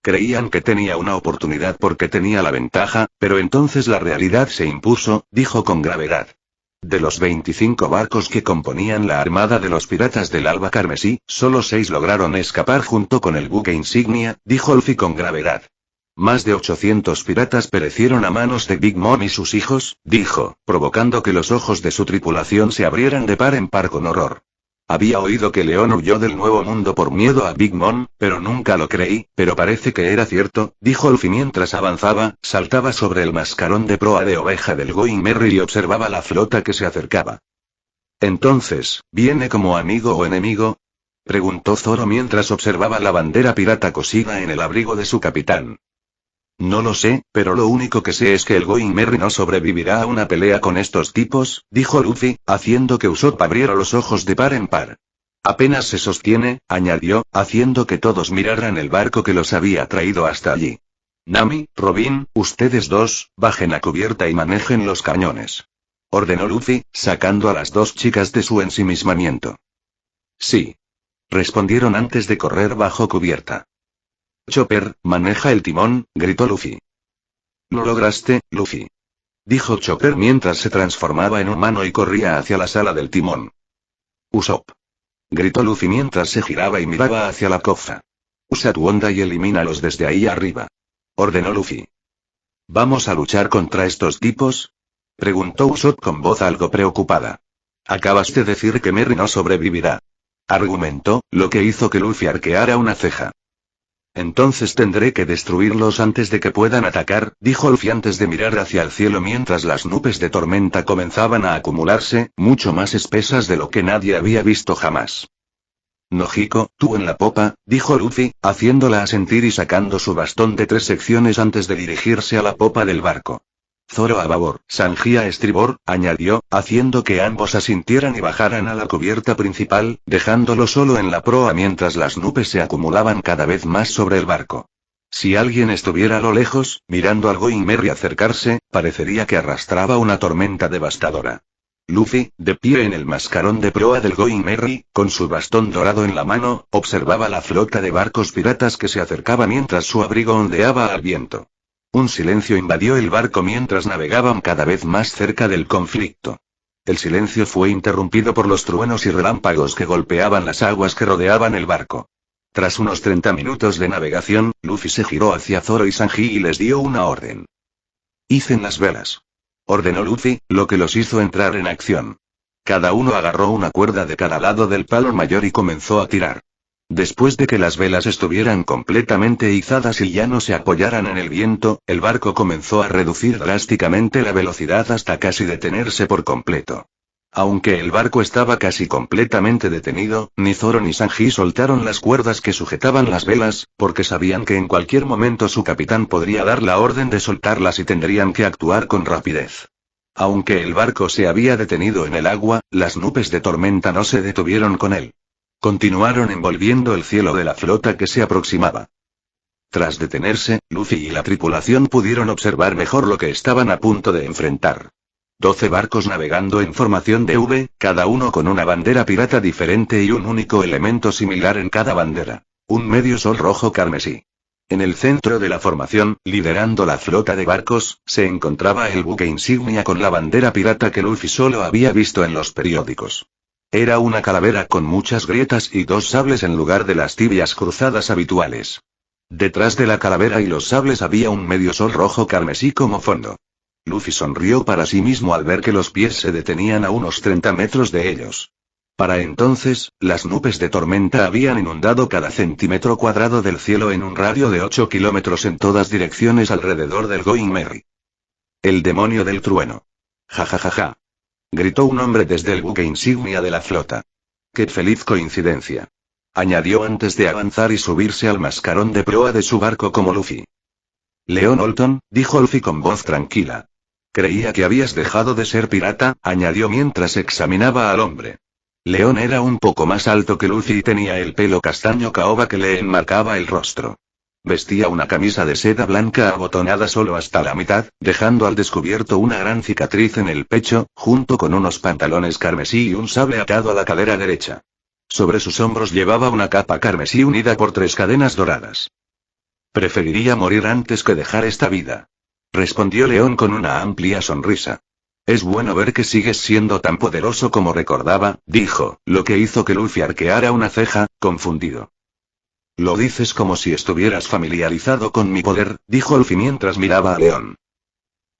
Creían que tenía una oportunidad porque tenía la ventaja, pero entonces la realidad se impuso, dijo con gravedad. De los 25 barcos que componían la armada de los piratas del Alba Carmesí, solo 6 lograron escapar junto con el buque insignia, dijo Luffy con gravedad. Más de 800 piratas perecieron a manos de Big Mom y sus hijos, dijo, provocando que los ojos de su tripulación se abrieran de par en par con horror. Había oído que León huyó del Nuevo Mundo por miedo a Big Mom, pero nunca lo creí, pero parece que era cierto, dijo Luffy mientras avanzaba, saltaba sobre el mascarón de proa de oveja del Going Merry y observaba la flota que se acercaba. Entonces, ¿viene como amigo o enemigo?, preguntó Zoro mientras observaba la bandera pirata cosida en el abrigo de su capitán. No lo sé, pero lo único que sé es que el Going Merry no sobrevivirá a una pelea con estos tipos, dijo Luffy, haciendo que Usopp abriera los ojos de par en par. Apenas se sostiene, añadió, haciendo que todos miraran el barco que los había traído hasta allí. Nami, Robin, ustedes dos, bajen a cubierta y manejen los cañones. Ordenó Luffy, sacando a las 2 chicas de su ensimismamiento. Sí. Respondieron antes de correr bajo cubierta. Chopper, maneja el timón, gritó Luffy. Lo lograste, Luffy. Dijo Chopper mientras se transformaba en humano y corría hacia la sala del timón. Usopp. Gritó Luffy mientras se giraba y miraba hacia la cofa. Usa tu onda y elimínalos desde ahí arriba. Ordenó Luffy. ¿Vamos a luchar contra estos tipos?, preguntó Usopp con voz algo preocupada. Acabas de decir que Merry no sobrevivirá, argumentó, lo que hizo que Luffy arqueara una ceja. Entonces tendré que destruirlos antes de que puedan atacar, dijo Luffy antes de mirar hacia el cielo mientras las nubes de tormenta comenzaban a acumularse, mucho más espesas de lo que nadie había visto jamás. Nojiko, tú en la popa, dijo Luffy, haciéndola asentir y sacando su bastón de 3 secciones antes de dirigirse a la popa del barco. Zoro a babor, Sanji a estribor, añadió, haciendo que ambos asintieran y bajaran a la cubierta principal, dejándolo solo en la proa mientras las nubes se acumulaban cada vez más sobre el barco. Si alguien estuviera a lo lejos, mirando al Going Merry acercarse, parecería que arrastraba una tormenta devastadora. Luffy, de pie en el mascarón de proa del Going Merry, con su bastón dorado en la mano, observaba la flota de barcos piratas que se acercaba mientras su abrigo ondeaba al viento. Un silencio invadió el barco mientras navegaban cada vez más cerca del conflicto. El silencio fue interrumpido por los truenos y relámpagos que golpeaban las aguas que rodeaban el barco. Tras unos 30 minutos de navegación, Luffy se giró hacia Zoro y Sanji y les dio una orden. «Icen las velas», ordenó Luffy, lo que los hizo entrar en acción. Cada uno agarró una cuerda de cada lado del palo mayor y comenzó a tirar. Después de que las velas estuvieran completamente izadas y ya no se apoyaran en el viento, el barco comenzó a reducir drásticamente la velocidad hasta casi detenerse por completo. Aunque el barco estaba casi completamente detenido, ni Zoro ni Sanji soltaron las cuerdas que sujetaban las velas, porque sabían que en cualquier momento su capitán podría dar la orden de soltarlas y tendrían que actuar con rapidez. Aunque el barco se había detenido en el agua, las nubes de tormenta no se detuvieron con él. Continuaron envolviendo el cielo de la flota que se aproximaba. Tras detenerse, Luffy y la tripulación pudieron observar mejor lo que estaban a punto de enfrentar. 12 barcos navegando en formación de V, cada uno con una bandera pirata diferente y un único elemento similar en cada bandera. Un medio sol rojo carmesí. En el centro de la formación, liderando la flota de barcos, se encontraba el buque insignia con la bandera pirata que Luffy solo había visto en los periódicos. Era una calavera con muchas grietas y 2 sables en lugar de las tibias cruzadas habituales. Detrás de la calavera y los sables había un medio sol rojo carmesí como fondo. Luffy sonrió para sí mismo al ver que los pies se detenían a unos 30 metros de ellos. Para entonces, las nubes de tormenta habían inundado cada centímetro cuadrado del cielo en un radio de 8 kilómetros en todas direcciones alrededor del Going Merry. El demonio del trueno. Ja ja ja ja. Gritó un hombre desde el buque insignia de la flota. ¡Qué feliz coincidencia! Añadió antes de avanzar y subirse al mascarón de proa de su barco como Luffy. Leon Olton, dijo Luffy con voz tranquila. Creía que habías dejado de ser pirata, añadió mientras examinaba al hombre. Leon era un poco más alto que Luffy y tenía el pelo castaño caoba que le enmarcaba el rostro. Vestía una camisa de seda blanca abotonada solo hasta la mitad, dejando al descubierto una gran cicatriz en el pecho, junto con unos pantalones carmesí y un sable atado a la cadera derecha. Sobre sus hombros llevaba una capa carmesí unida por 3 cadenas doradas. Preferiría morir antes que dejar esta vida. Respondió León con una amplia sonrisa. Es bueno ver que sigues siendo tan poderoso como recordaba, dijo, lo que hizo que Luffy arqueara una ceja, confundido. Lo dices como si estuvieras familiarizado con mi poder, dijo Luffy mientras miraba a León.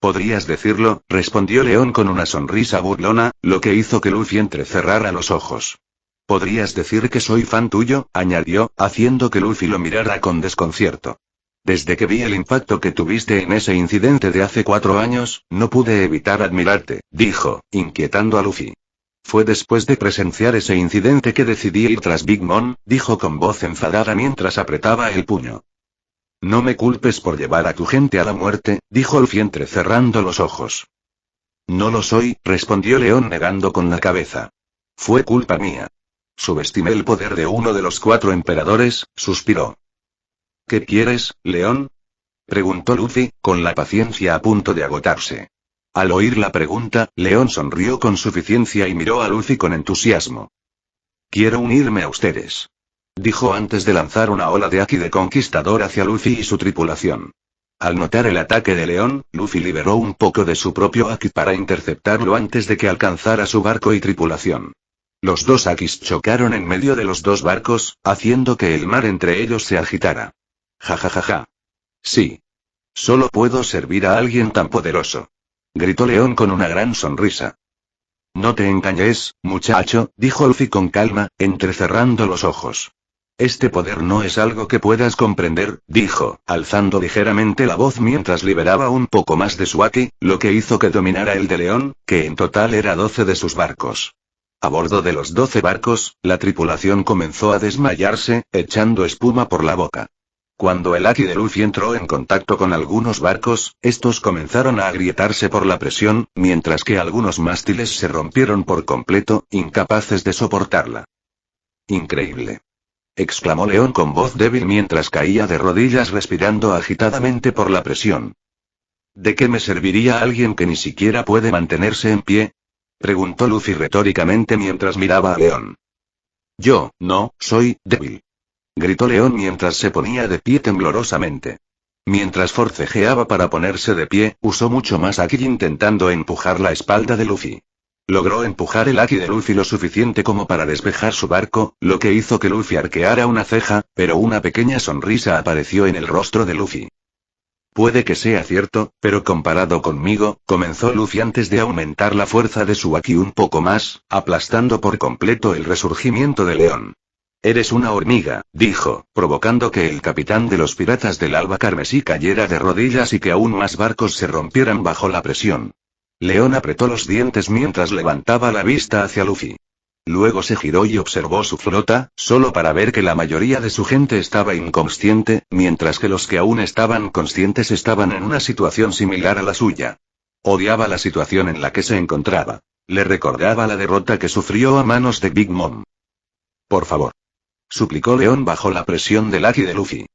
Podrías decirlo, respondió León con una sonrisa burlona, lo que hizo que Luffy entrecerrara los ojos. Podrías decir que soy fan tuyo, añadió, haciendo que Luffy lo mirara con desconcierto. Desde que vi el impacto que tuviste en ese incidente de hace 4 años, no pude evitar admirarte, dijo, inquietando a Luffy. Fue después de presenciar ese incidente que decidí ir tras Big Mom, dijo con voz enfadada mientras apretaba el puño. No me culpes por llevar a tu gente a la muerte, dijo Luffy entrecerrando los ojos. No lo soy, respondió León negando con la cabeza. Fue culpa mía. Subestimé el poder de uno de los 4 emperadores, suspiró. ¿Qué quieres, León? Preguntó Luffy, con la paciencia a punto de agotarse. Al oír la pregunta, León sonrió con suficiencia y miró a Luffy con entusiasmo. Quiero unirme a ustedes. Dijo antes de lanzar una ola de haki de conquistador hacia Luffy y su tripulación. Al notar el ataque de León, Luffy liberó un poco de su propio haki para interceptarlo antes de que alcanzara su barco y tripulación. Los 2 hakis chocaron en medio de los 2 barcos, haciendo que el mar entre ellos se agitara. Ja ja ja ja. Sí. Solo puedo servir a alguien tan poderoso. Gritó León con una gran sonrisa. No te engañes, muchacho, dijo Luffy con calma, entrecerrando los ojos. Este poder no es algo que puedas comprender, dijo, alzando ligeramente la voz mientras liberaba un poco más de su haki, lo que hizo que dominara el de León, que en total era 12 de sus barcos. A bordo de los 12 barcos, la tripulación comenzó a desmayarse, echando espuma por la boca. Cuando el haki de Luffy entró en contacto con algunos barcos, estos comenzaron a agrietarse por la presión, mientras que algunos mástiles se rompieron por completo, incapaces de soportarla. Increíble. Exclamó León con voz débil mientras caía de rodillas respirando agitadamente por la presión. ¿De qué me serviría alguien que ni siquiera puede mantenerse en pie? Preguntó Luffy retóricamente mientras miraba a León. Yo, no, soy débil. Gritó León mientras se ponía de pie temblorosamente. Mientras forcejeaba para ponerse de pie, usó mucho más haki intentando empujar la espalda de Luffy. Logró empujar el haki de Luffy lo suficiente como para despejar su barco, lo que hizo que Luffy arqueara una ceja, pero una pequeña sonrisa apareció en el rostro de Luffy. Puede que sea cierto, pero comparado conmigo, comenzó Luffy antes de aumentar la fuerza de su haki un poco más, aplastando por completo el resurgimiento de León. Eres una hormiga, dijo, provocando que el capitán de los piratas del Alba Carmesí cayera de rodillas y que aún más barcos se rompieran bajo la presión. León apretó los dientes mientras levantaba la vista hacia Luffy. Luego se giró y observó su flota, solo para ver que la mayoría de su gente estaba inconsciente, mientras que los que aún estaban conscientes estaban en una situación similar a la suya. Odiaba la situación en la que se encontraba. Le recordaba la derrota que sufrió a manos de Big Mom. Por favor. Suplicó León bajo la presión del haki de Luffy.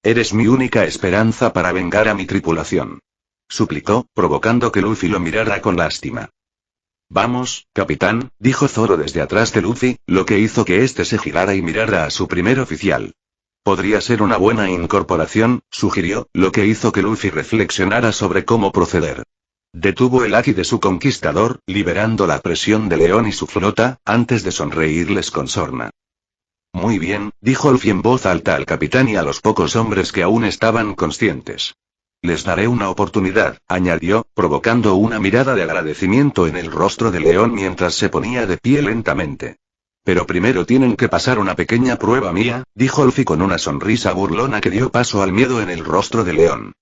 Eres mi única esperanza para vengar a mi tripulación. Suplicó, provocando que Luffy lo mirara con lástima. Vamos, capitán, dijo Zoro desde atrás de Luffy, lo que hizo que éste se girara y mirara a su primer oficial. Podría ser una buena incorporación, sugirió, lo que hizo que Luffy reflexionara sobre cómo proceder. Detuvo el haki de su conquistador, liberando la presión de León y su flota, antes de sonreírles con sorna. Muy bien, dijo Luffy en voz alta al capitán y a los pocos hombres que aún estaban conscientes. Les daré una oportunidad, añadió, provocando una mirada de agradecimiento en el rostro de León mientras se ponía de pie lentamente. Pero primero tienen que pasar una pequeña prueba mía, dijo Luffy con una sonrisa burlona que dio paso al miedo en el rostro de León.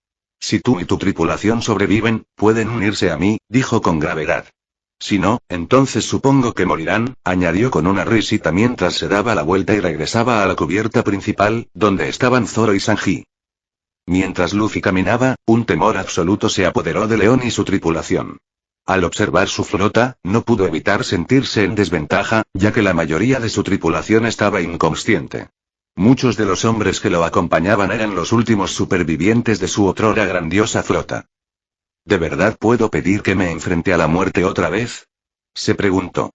Si tú y tu tripulación sobreviven, pueden unirse a mí, dijo con gravedad. Si no, entonces supongo que morirán, añadió con una risita mientras se daba la vuelta y regresaba a la cubierta principal, donde estaban Zoro y Sanji. Mientras Luffy caminaba, un temor absoluto se apoderó de León y su tripulación. Al observar su flota, no pudo evitar sentirse en desventaja, ya que la mayoría de su tripulación estaba inconsciente. Muchos de los hombres que lo acompañaban eran los últimos supervivientes de su otrora grandiosa flota. ¿De verdad puedo pedir que me enfrente a la muerte otra vez? Se preguntó.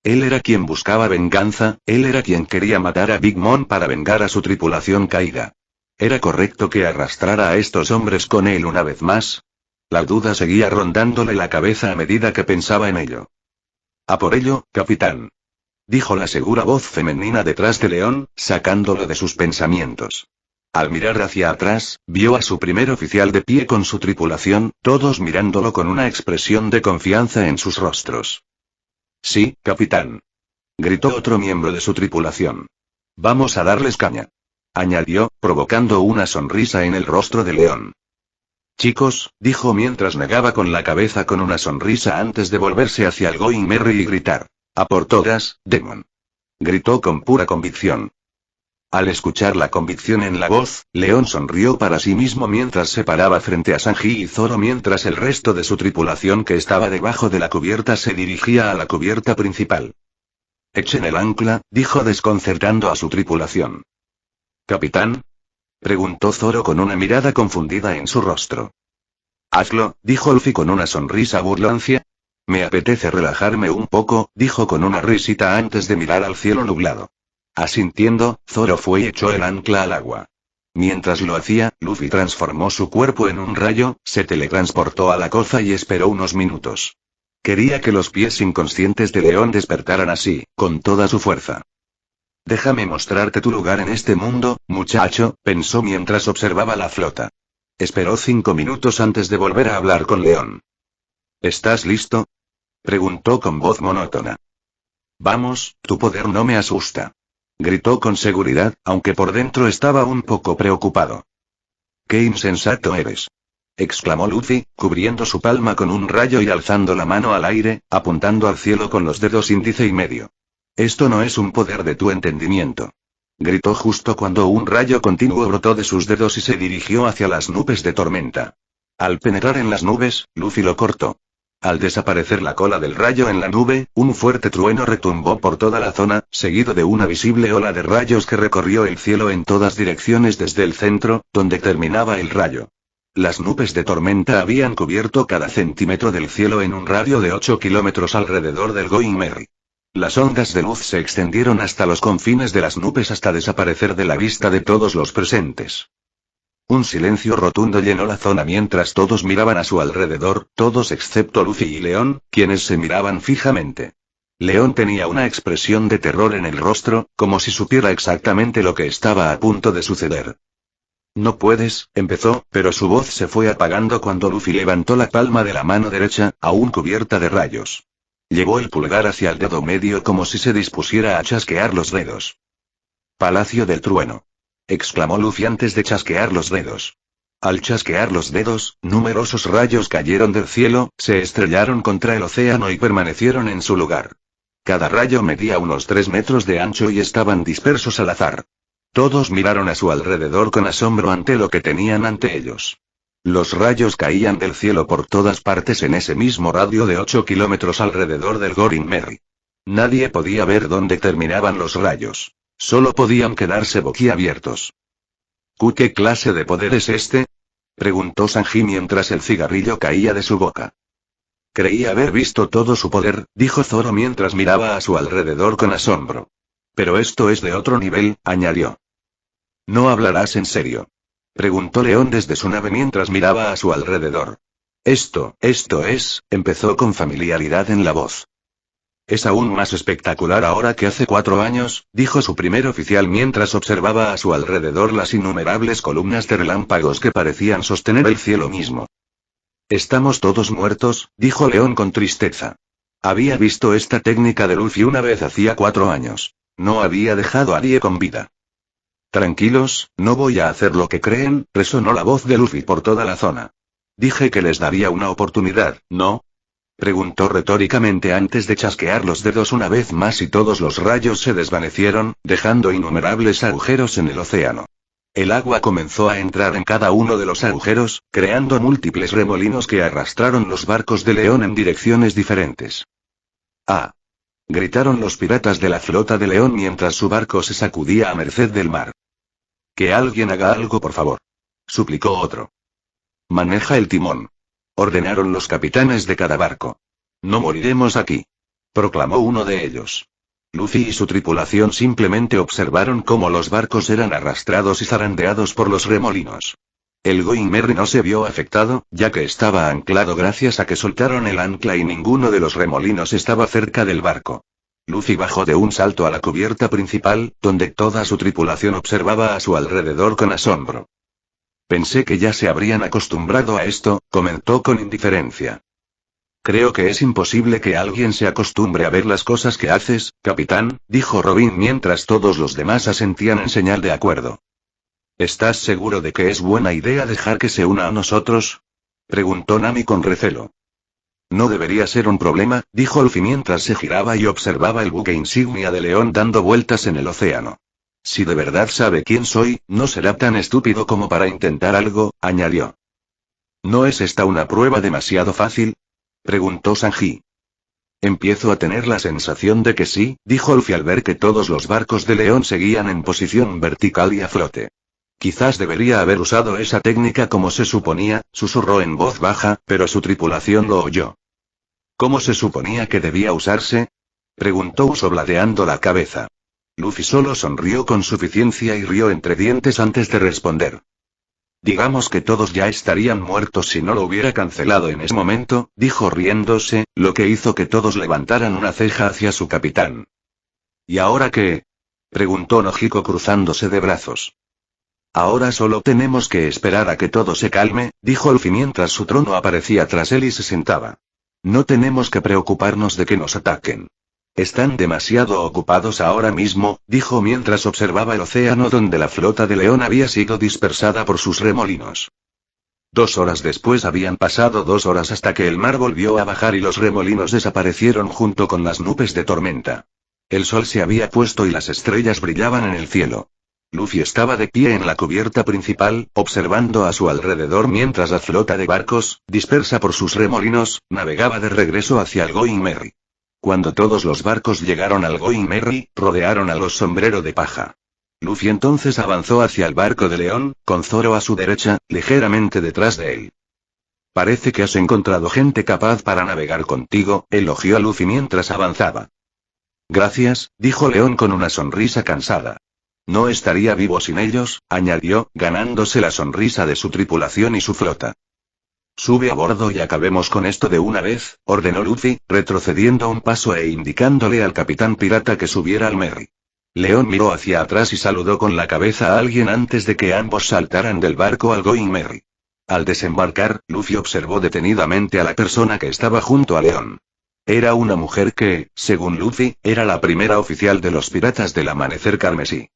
Él era quien buscaba venganza, él era quien quería matar a Big Mom para vengar a su tripulación caída. ¿Era correcto que arrastrara a estos hombres con él una vez más? La duda seguía rondándole la cabeza a medida que pensaba en ello. A por ello, capitán. Dijo la segura voz femenina detrás de León, sacándolo de sus pensamientos. Al mirar hacia atrás, vio a su primer oficial de pie con su tripulación, todos mirándolo con una expresión de confianza en sus rostros. Sí, capitán. Gritó otro miembro de su tripulación. Vamos a darles caña. Añadió, provocando una sonrisa en el rostro de León. Chicos, dijo mientras negaba con la cabeza con una sonrisa antes de volverse hacia el Going Merry y gritar. A por todas, Demon. Gritó con pura convicción. Al escuchar la convicción en la voz, León sonrió para sí mismo mientras se paraba frente a Sanji y Zoro mientras el resto de su tripulación que estaba debajo de la cubierta se dirigía a la cubierta principal. Echen el ancla, dijo desconcertando a su tripulación. ¿Capitán? Preguntó Zoro con una mirada confundida en su rostro. Hazlo, dijo Luffy con una sonrisa burlancia. Me apetece relajarme un poco, dijo con una risita antes de mirar al cielo nublado. Asintiendo, Zoro fue y echó el ancla al agua. Mientras lo hacía, Luffy transformó su cuerpo en un rayo, se teletransportó a la costa y esperó unos minutos. Quería que los pies inconscientes de León despertaran así, con toda su fuerza. Déjame mostrarte tu lugar en este mundo, muchacho, pensó mientras observaba la flota. Esperó 5 minutos antes de volver a hablar con León. ¿Estás listo? Preguntó con voz monótona. Vamos, tu poder no me asusta. Gritó con seguridad, aunque por dentro estaba un poco preocupado. ¡Qué insensato eres! Exclamó Luffy, cubriendo su palma con un rayo y alzando la mano al aire, apuntando al cielo con los dedos índice y medio. Esto no es un poder de tu entendimiento. Gritó justo cuando un rayo continuo brotó de sus dedos y se dirigió hacia las nubes de tormenta. Al penetrar en las nubes, Luffy lo cortó. Al desaparecer la cola del rayo en la nube, un fuerte trueno retumbó por toda la zona, seguido de una visible ola de rayos que recorrió el cielo en todas direcciones desde el centro, donde terminaba el rayo. Las nubes de tormenta habían cubierto cada centímetro del cielo en un radio de 8 kilómetros alrededor del Going Merry. Las ondas de luz se extendieron hasta los confines de las nubes hasta desaparecer de la vista de todos los presentes. Un silencio rotundo llenó la zona mientras todos miraban a su alrededor, todos excepto Luffy y León, quienes se miraban fijamente. León tenía una expresión de terror en el rostro, como si supiera exactamente lo que estaba a punto de suceder. No puedes, empezó, pero su voz se fue apagando cuando Luffy levantó la palma de la mano derecha, aún cubierta de rayos. Llevó el pulgar hacia el dedo medio como si se dispusiera a chasquear los dedos. Palacio del Trueno. Exclamó Luffy antes de chasquear los dedos. Al chasquear los dedos, numerosos rayos cayeron del cielo, se estrellaron contra el océano y permanecieron en su lugar. Cada rayo medía unos 3 metros de ancho y estaban dispersos al azar. Todos miraron a su alrededor con asombro ante lo que tenían ante ellos. Los rayos caían del cielo por todas partes en ese mismo radio de 8 kilómetros alrededor del Going Merry. Nadie podía ver dónde terminaban los rayos. Solo podían quedarse boquiabiertos. ¿Qué clase de poder es este?, preguntó Sanji mientras el cigarrillo caía de su boca. Creí haber visto todo su poder, dijo Zoro mientras miraba a su alrededor con asombro. Pero esto es de otro nivel, añadió. ¿No hablarás en serio?, preguntó León desde su nave mientras miraba a su alrededor. Esto es, empezó con familiaridad en la voz. Es aún más espectacular ahora que hace 4 años, dijo su primer oficial mientras observaba a su alrededor las innumerables columnas de relámpagos que parecían sostener el cielo mismo. Estamos todos muertos, dijo León con tristeza. Había visto esta técnica de Luffy una vez hacía 4 años. No había dejado a nadie con vida. Tranquilos, no voy a hacer lo que creen, resonó la voz de Luffy por toda la zona. Dije que les daría una oportunidad, ¿no?, preguntó retóricamente antes de chasquear los dedos una vez más y todos los rayos se desvanecieron, dejando innumerables agujeros en el océano. El agua comenzó a entrar en cada uno de los agujeros, creando múltiples remolinos que arrastraron los barcos de León en direcciones diferentes. ¡Ah!, gritaron los piratas de la flota de León mientras su barco se sacudía a merced del mar. Que alguien haga algo, por favor, suplicó otro. Maneja el timón, ordenaron los capitanes de cada barco. No moriremos aquí, proclamó uno de ellos. Luffy y su tripulación simplemente observaron cómo los barcos eran arrastrados y zarandeados por los remolinos. El Going Merry no se vio afectado, ya que estaba anclado gracias a que soltaron el ancla y ninguno de los remolinos estaba cerca del barco. Luffy bajó de un salto a la cubierta principal, donde toda su tripulación observaba a su alrededor con asombro. Pensé que ya se habrían acostumbrado a esto, comentó con indiferencia. Creo que es imposible que alguien se acostumbre a ver las cosas que haces, capitán, dijo Robin mientras todos los demás asentían en señal de acuerdo. ¿Estás seguro de que es buena idea dejar que se una a nosotros?, preguntó Nami con recelo. No debería ser un problema, dijo Luffy mientras se giraba y observaba el buque insignia de León dando vueltas en el océano. Si de verdad sabe quién soy, no será tan estúpido como para intentar algo, añadió. ¿No es esta una prueba demasiado fácil?, preguntó Sanji. Empiezo a tener la sensación de que sí, dijo Luffy al ver que todos los barcos de León seguían en posición vertical y a flote. Quizás debería haber usado esa técnica como se suponía, susurró en voz baja, pero su tripulación lo oyó. ¿Cómo se suponía que debía usarse?, preguntó Usopp ladeando la cabeza. Luffy solo sonrió con suficiencia y rió entre dientes antes de responder. Digamos que todos ya estarían muertos si no lo hubiera cancelado en ese momento, dijo riéndose, lo que hizo que todos levantaran una ceja hacia su capitán. ¿Y ahora qué?, preguntó Nojiko cruzándose de brazos. Ahora solo tenemos que esperar a que todo se calme, dijo Luffy mientras su trono aparecía tras él y se sentaba. No tenemos que preocuparnos de que nos ataquen. Están demasiado ocupados ahora mismo, dijo mientras observaba el océano donde la flota de León había sido dispersada por sus remolinos. 2 horas después habían pasado 2 horas hasta que el mar volvió a bajar y los remolinos desaparecieron junto con las nubes de tormenta. El sol se había puesto y las estrellas brillaban en el cielo. Luffy estaba de pie en la cubierta principal, observando a su alrededor mientras la flota de barcos, dispersa por sus remolinos, navegaba de regreso hacia el Going Merry. Cuando todos los barcos llegaron al Going Merry, rodearon a los Sombrero de Paja. Luffy entonces avanzó hacia el barco de León, con Zoro a su derecha, ligeramente detrás de él. Parece que has encontrado gente capaz para navegar contigo, elogió a Luffy mientras avanzaba. Gracias, dijo León con una sonrisa cansada. No estaría vivo sin ellos, añadió, ganándose la sonrisa de su tripulación y su flota. Sube a bordo y acabemos con esto de una vez, ordenó Luffy, retrocediendo un paso e indicándole al capitán pirata que subiera al Merry. León miró hacia atrás y saludó con la cabeza a alguien antes de que ambos saltaran del barco al Going Merry. Al desembarcar, Luffy observó detenidamente a la persona que estaba junto a León. Era una mujer que, según Luffy, era la primera oficial de los piratas del Amanecer Carmesí.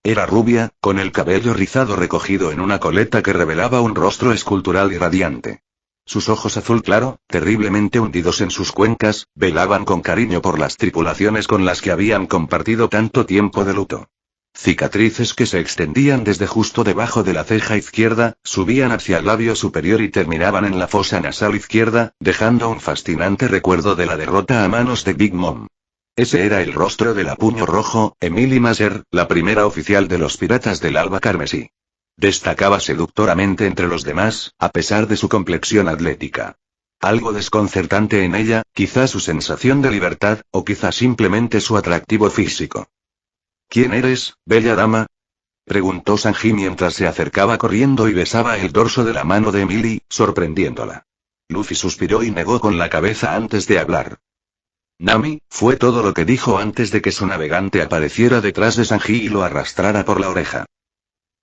Era rubia, con el cabello rizado recogido en una coleta que revelaba un rostro escultural y radiante. Sus ojos azul claro, terriblemente hundidos en sus cuencas, velaban con cariño por las tripulaciones con las que habían compartido tanto tiempo de luto. Cicatrices que se extendían desde justo debajo de la ceja izquierda, subían hacia el labio superior y terminaban en la fosa nasal izquierda, dejando un fascinante recuerdo de la derrota a manos de Big Mom. Ese era el rostro de la Puño Rojo, Emily Maser, la primera oficial de los piratas del Alba Carmesí. Destacaba seductoramente entre los demás, a pesar de su complexión atlética. Algo desconcertante en ella, quizá su sensación de libertad, o quizá simplemente su atractivo físico. ¿Quién eres, bella dama? Preguntó Sanji mientras se acercaba corriendo y besaba el dorso de la mano de Emily, sorprendiéndola. Luffy suspiró y negó con la cabeza antes de hablar. Nami, fue todo lo que dijo antes de que su navegante apareciera detrás de Sanji y lo arrastrara por la oreja.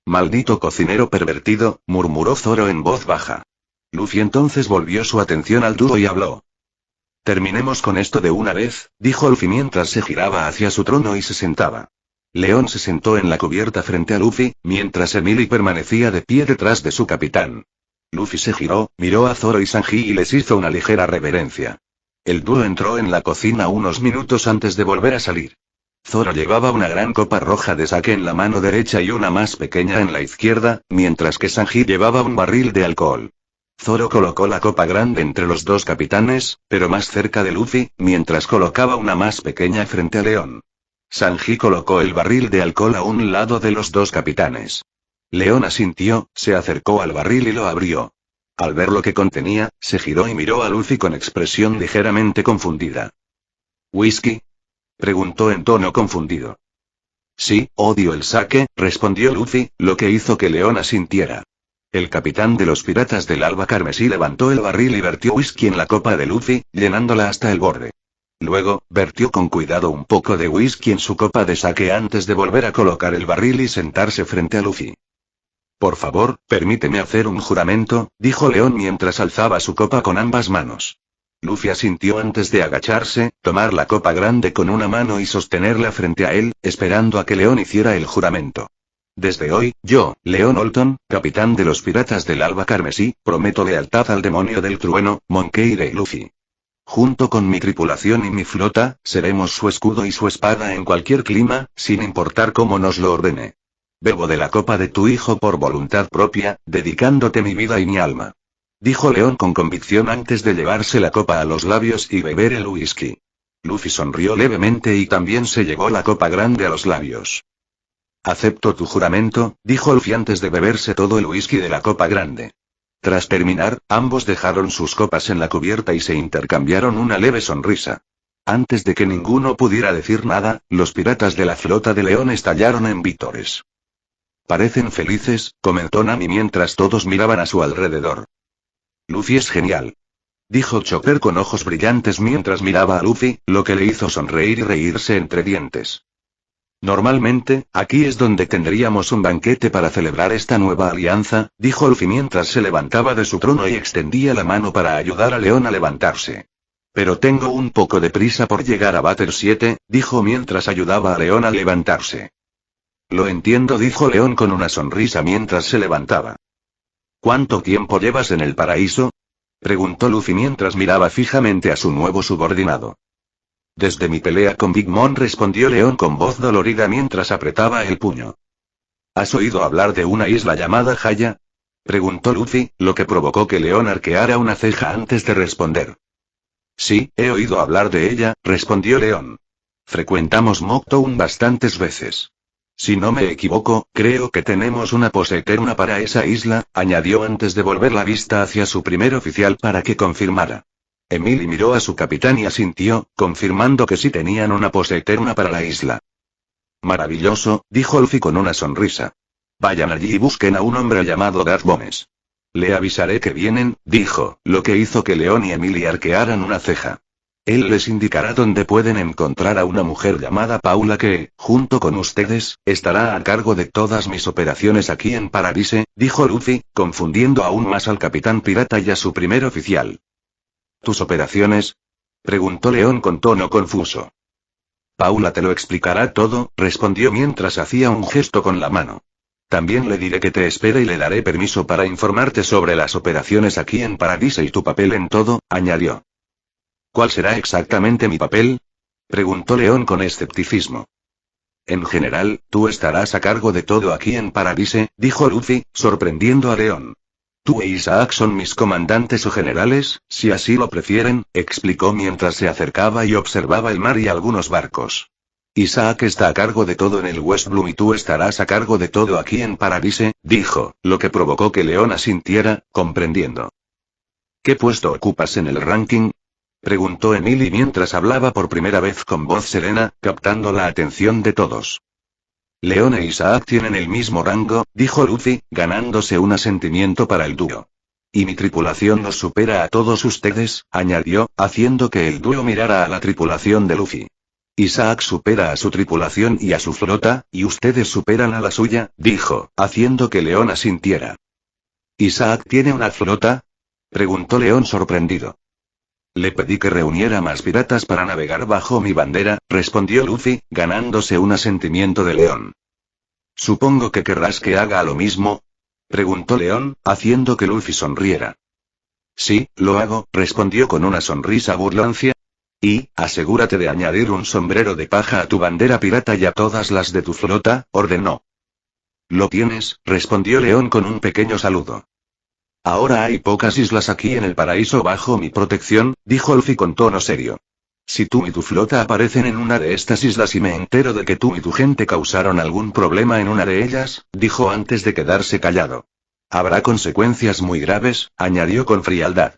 Maldito cocinero pervertido, murmuró Zoro en voz baja. Luffy entonces volvió su atención al dúo y habló. Terminemos con esto de una vez, dijo Luffy mientras se giraba hacia su trono y se sentaba. León se sentó en la cubierta frente a Luffy, mientras Emily permanecía de pie detrás de su capitán. Luffy se giró, miró a Zoro y Sanji y les hizo una ligera reverencia. El dúo entró en la cocina unos minutos antes de volver a salir. Zoro llevaba una gran copa roja de sake en la mano derecha y una más pequeña en la izquierda, mientras que Sanji llevaba un barril de alcohol. Zoro colocó la copa grande entre los dos capitanes, pero más cerca de Luffy, mientras colocaba una más pequeña frente a León. Sanji colocó el barril de alcohol a un lado de los dos capitanes. León asintió, se acercó al barril y lo abrió. Al ver lo que contenía, se giró y miró a Luffy con expresión ligeramente confundida. ¿Whisky? Preguntó en tono confundido. Sí, odio el sake, respondió Luffy, lo que hizo que León asintiera. El capitán de los piratas del Alba Carmesí levantó el barril y vertió whisky en la copa de Luffy, llenándola hasta el borde. Luego, vertió con cuidado un poco de whisky en su copa de sake antes de volver a colocar el barril y sentarse frente a Luffy. Por favor, permíteme hacer un juramento, dijo León mientras alzaba su copa con ambas manos. Luffy asintió antes de agacharse, tomar la copa grande con una mano y sostenerla frente a él, esperando a que León hiciera el juramento. Desde hoy, yo, León Olton, capitán de los piratas del Alba Carmesí, prometo lealtad al demonio del trueno, Monkey D. Luffy. Junto con mi tripulación y mi flota, seremos su escudo y su espada en cualquier clima, sin importar cómo nos lo ordene. Bebo de la copa de tu hijo por voluntad propia, dedicándote mi vida y mi alma. Dijo León con convicción antes de llevarse la copa a los labios y beber el whisky. Luffy sonrió levemente y también se llevó la copa grande a los labios. Acepto tu juramento, dijo Luffy antes de beberse todo el whisky de la copa grande. Tras terminar, ambos dejaron sus copas en la cubierta y se intercambiaron una leve sonrisa. Antes de que ninguno pudiera decir nada, los piratas de la flota de León estallaron en vítores. Parecen felices, comentó Nami mientras todos miraban a su alrededor. Luffy es genial. Dijo Chopper con ojos brillantes mientras miraba a Luffy, lo que le hizo sonreír y reírse entre dientes. Normalmente, aquí es donde tendríamos un banquete para celebrar esta nueva alianza, dijo Luffy mientras se levantaba de su trono y extendía la mano para ayudar a León a levantarse. Pero tengo un poco de prisa por llegar a Batter 7, dijo mientras ayudaba a León a levantarse. Lo entiendo, dijo León con una sonrisa mientras se levantaba. ¿Cuánto tiempo llevas en el paraíso? Preguntó Luffy mientras miraba fijamente a su nuevo subordinado. Desde mi pelea con Big Mom, respondió León con voz dolorida mientras apretaba el puño. ¿Has oído hablar de una isla llamada Haya? Preguntó Luffy, lo que provocó que León arqueara una ceja antes de responder. Sí, he oído hablar de ella, respondió León. Frecuentamos Mocktown bastantes veces. Si no me equivoco, creo que tenemos una pose eterna para esa isla, añadió antes de volver la vista hacia su primer oficial para que confirmara. Emily miró a su capitán y asintió, confirmando que sí tenían una pose eterna para la isla. Maravilloso, dijo Luffy con una sonrisa. Vayan allí y busquen a un hombre llamado Darth Bones. Le avisaré que vienen, dijo, lo que hizo que León y Emily arquearan una ceja. Él les indicará dónde pueden encontrar a una mujer llamada Paula que, junto con ustedes, estará a cargo de todas mis operaciones aquí en Paradise, dijo Luffy, confundiendo aún más al capitán pirata y a su primer oficial. ¿Tus operaciones? Preguntó León con tono confuso. Paula te lo explicará todo, respondió mientras hacía un gesto con la mano. También le diré que te espere y le daré permiso para informarte sobre las operaciones aquí en Paradise y tu papel en todo, añadió. ¿Cuál será exactamente mi papel? Preguntó León con escepticismo. En general, tú estarás a cargo de todo aquí en Paradise, dijo Luffy, sorprendiendo a León. Tú e Isaac son mis comandantes o generales, si así lo prefieren, explicó mientras se acercaba y observaba el mar y algunos barcos. Isaac está a cargo de todo en el West Bloom y tú estarás a cargo de todo aquí en Paradise, dijo, lo que provocó que León asintiera, comprendiendo. ¿Qué puesto ocupas en el ranking? Preguntó Emily mientras hablaba por primera vez con voz serena, captando la atención de todos. León e Isaac tienen el mismo rango, dijo Luffy, ganándose un asentimiento para el dúo. Y mi tripulación los supera a todos ustedes, añadió, haciendo que el dúo mirara a la tripulación de Luffy. Isaac supera a su tripulación y a su flota, y ustedes superan a la suya, dijo, haciendo que León asintiera. ¿Isaac tiene una flota? Preguntó León sorprendido. Le pedí que reuniera más piratas para navegar bajo mi bandera, respondió Luffy, ganándose un asentimiento de León. Supongo que querrás que haga lo mismo, preguntó León, haciendo que Luffy sonriera. Sí, lo hago, respondió con una sonrisa burlancia. Y, asegúrate de añadir un sombrero de paja a tu bandera pirata y a todas las de tu flota, ordenó. Lo tienes, respondió León con un pequeño saludo. Ahora hay pocas islas aquí en el paraíso bajo mi protección, dijo Luffy con tono serio. Si tú y tu flota aparecen en una de estas islas y me entero de que tú y tu gente causaron algún problema en una de ellas, dijo antes de quedarse callado. Habrá consecuencias muy graves, añadió con frialdad.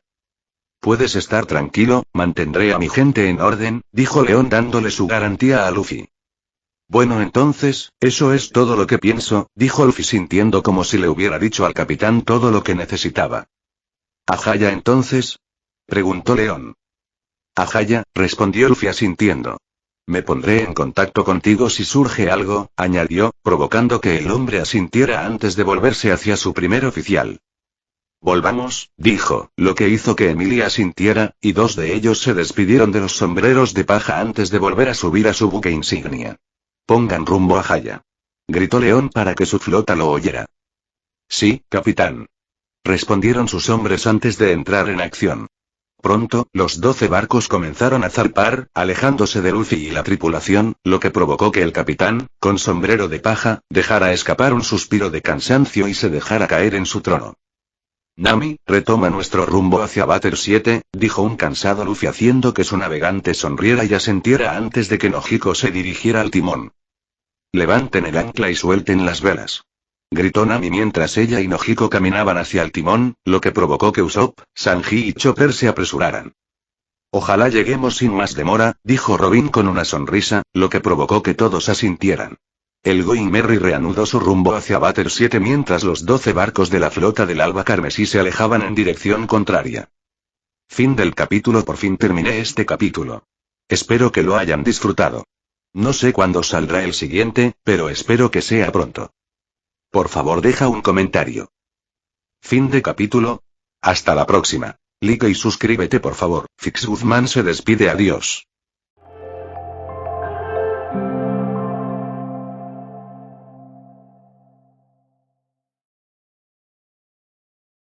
Puedes estar tranquilo, mantendré a mi gente en orden, dijo León dándole su garantía a Luffy. Bueno entonces, eso es todo lo que pienso, dijo Luffy sintiendo como si le hubiera dicho al capitán todo lo que necesitaba. ¿Ajaya entonces? Preguntó León. Ajaya, respondió Luffy asintiendo. Me pondré en contacto contigo si surge algo, añadió, provocando que el hombre asintiera antes de volverse hacia su primer oficial. Volvamos, dijo, lo que hizo que Emilia asintiera, y dos de ellos se despidieron de los sombreros de paja antes de volver a subir a su buque insignia. Pongan rumbo a Ajaya. Gritó León para que su flota lo oyera. Sí, capitán. Respondieron sus hombres antes de entrar en acción. Pronto, los 12 barcos comenzaron a zarpar, alejándose de Luffy y la tripulación, lo que provocó que el capitán, con sombrero de paja, dejara escapar un suspiro de cansancio y se dejara caer en su trono. Nami, retoma nuestro rumbo hacia Bater 7, dijo un cansado Luffy haciendo que su navegante sonriera y asentiera antes de que Nojiko se dirigiera al timón. Levanten el ancla y suelten las velas. Gritó Nami mientras ella y Nojiko caminaban hacia el timón, lo que provocó que Usopp, Sanji y Chopper se apresuraran. Ojalá lleguemos sin más demora, dijo Robin con una sonrisa, lo que provocó que todos asintieran. El Going Merry reanudó su rumbo hacia Bater 7 mientras los 12 barcos de la flota del Alba Carmesí se alejaban en dirección contraria. Fin del capítulo. Por fin terminé este capítulo. Espero que lo hayan disfrutado. No sé cuándo saldrá el siguiente, pero espero que sea pronto. Por favor deja un comentario. Fin de capítulo. Hasta la próxima. Like y suscríbete por favor. Fix Guzmán se despide, adiós.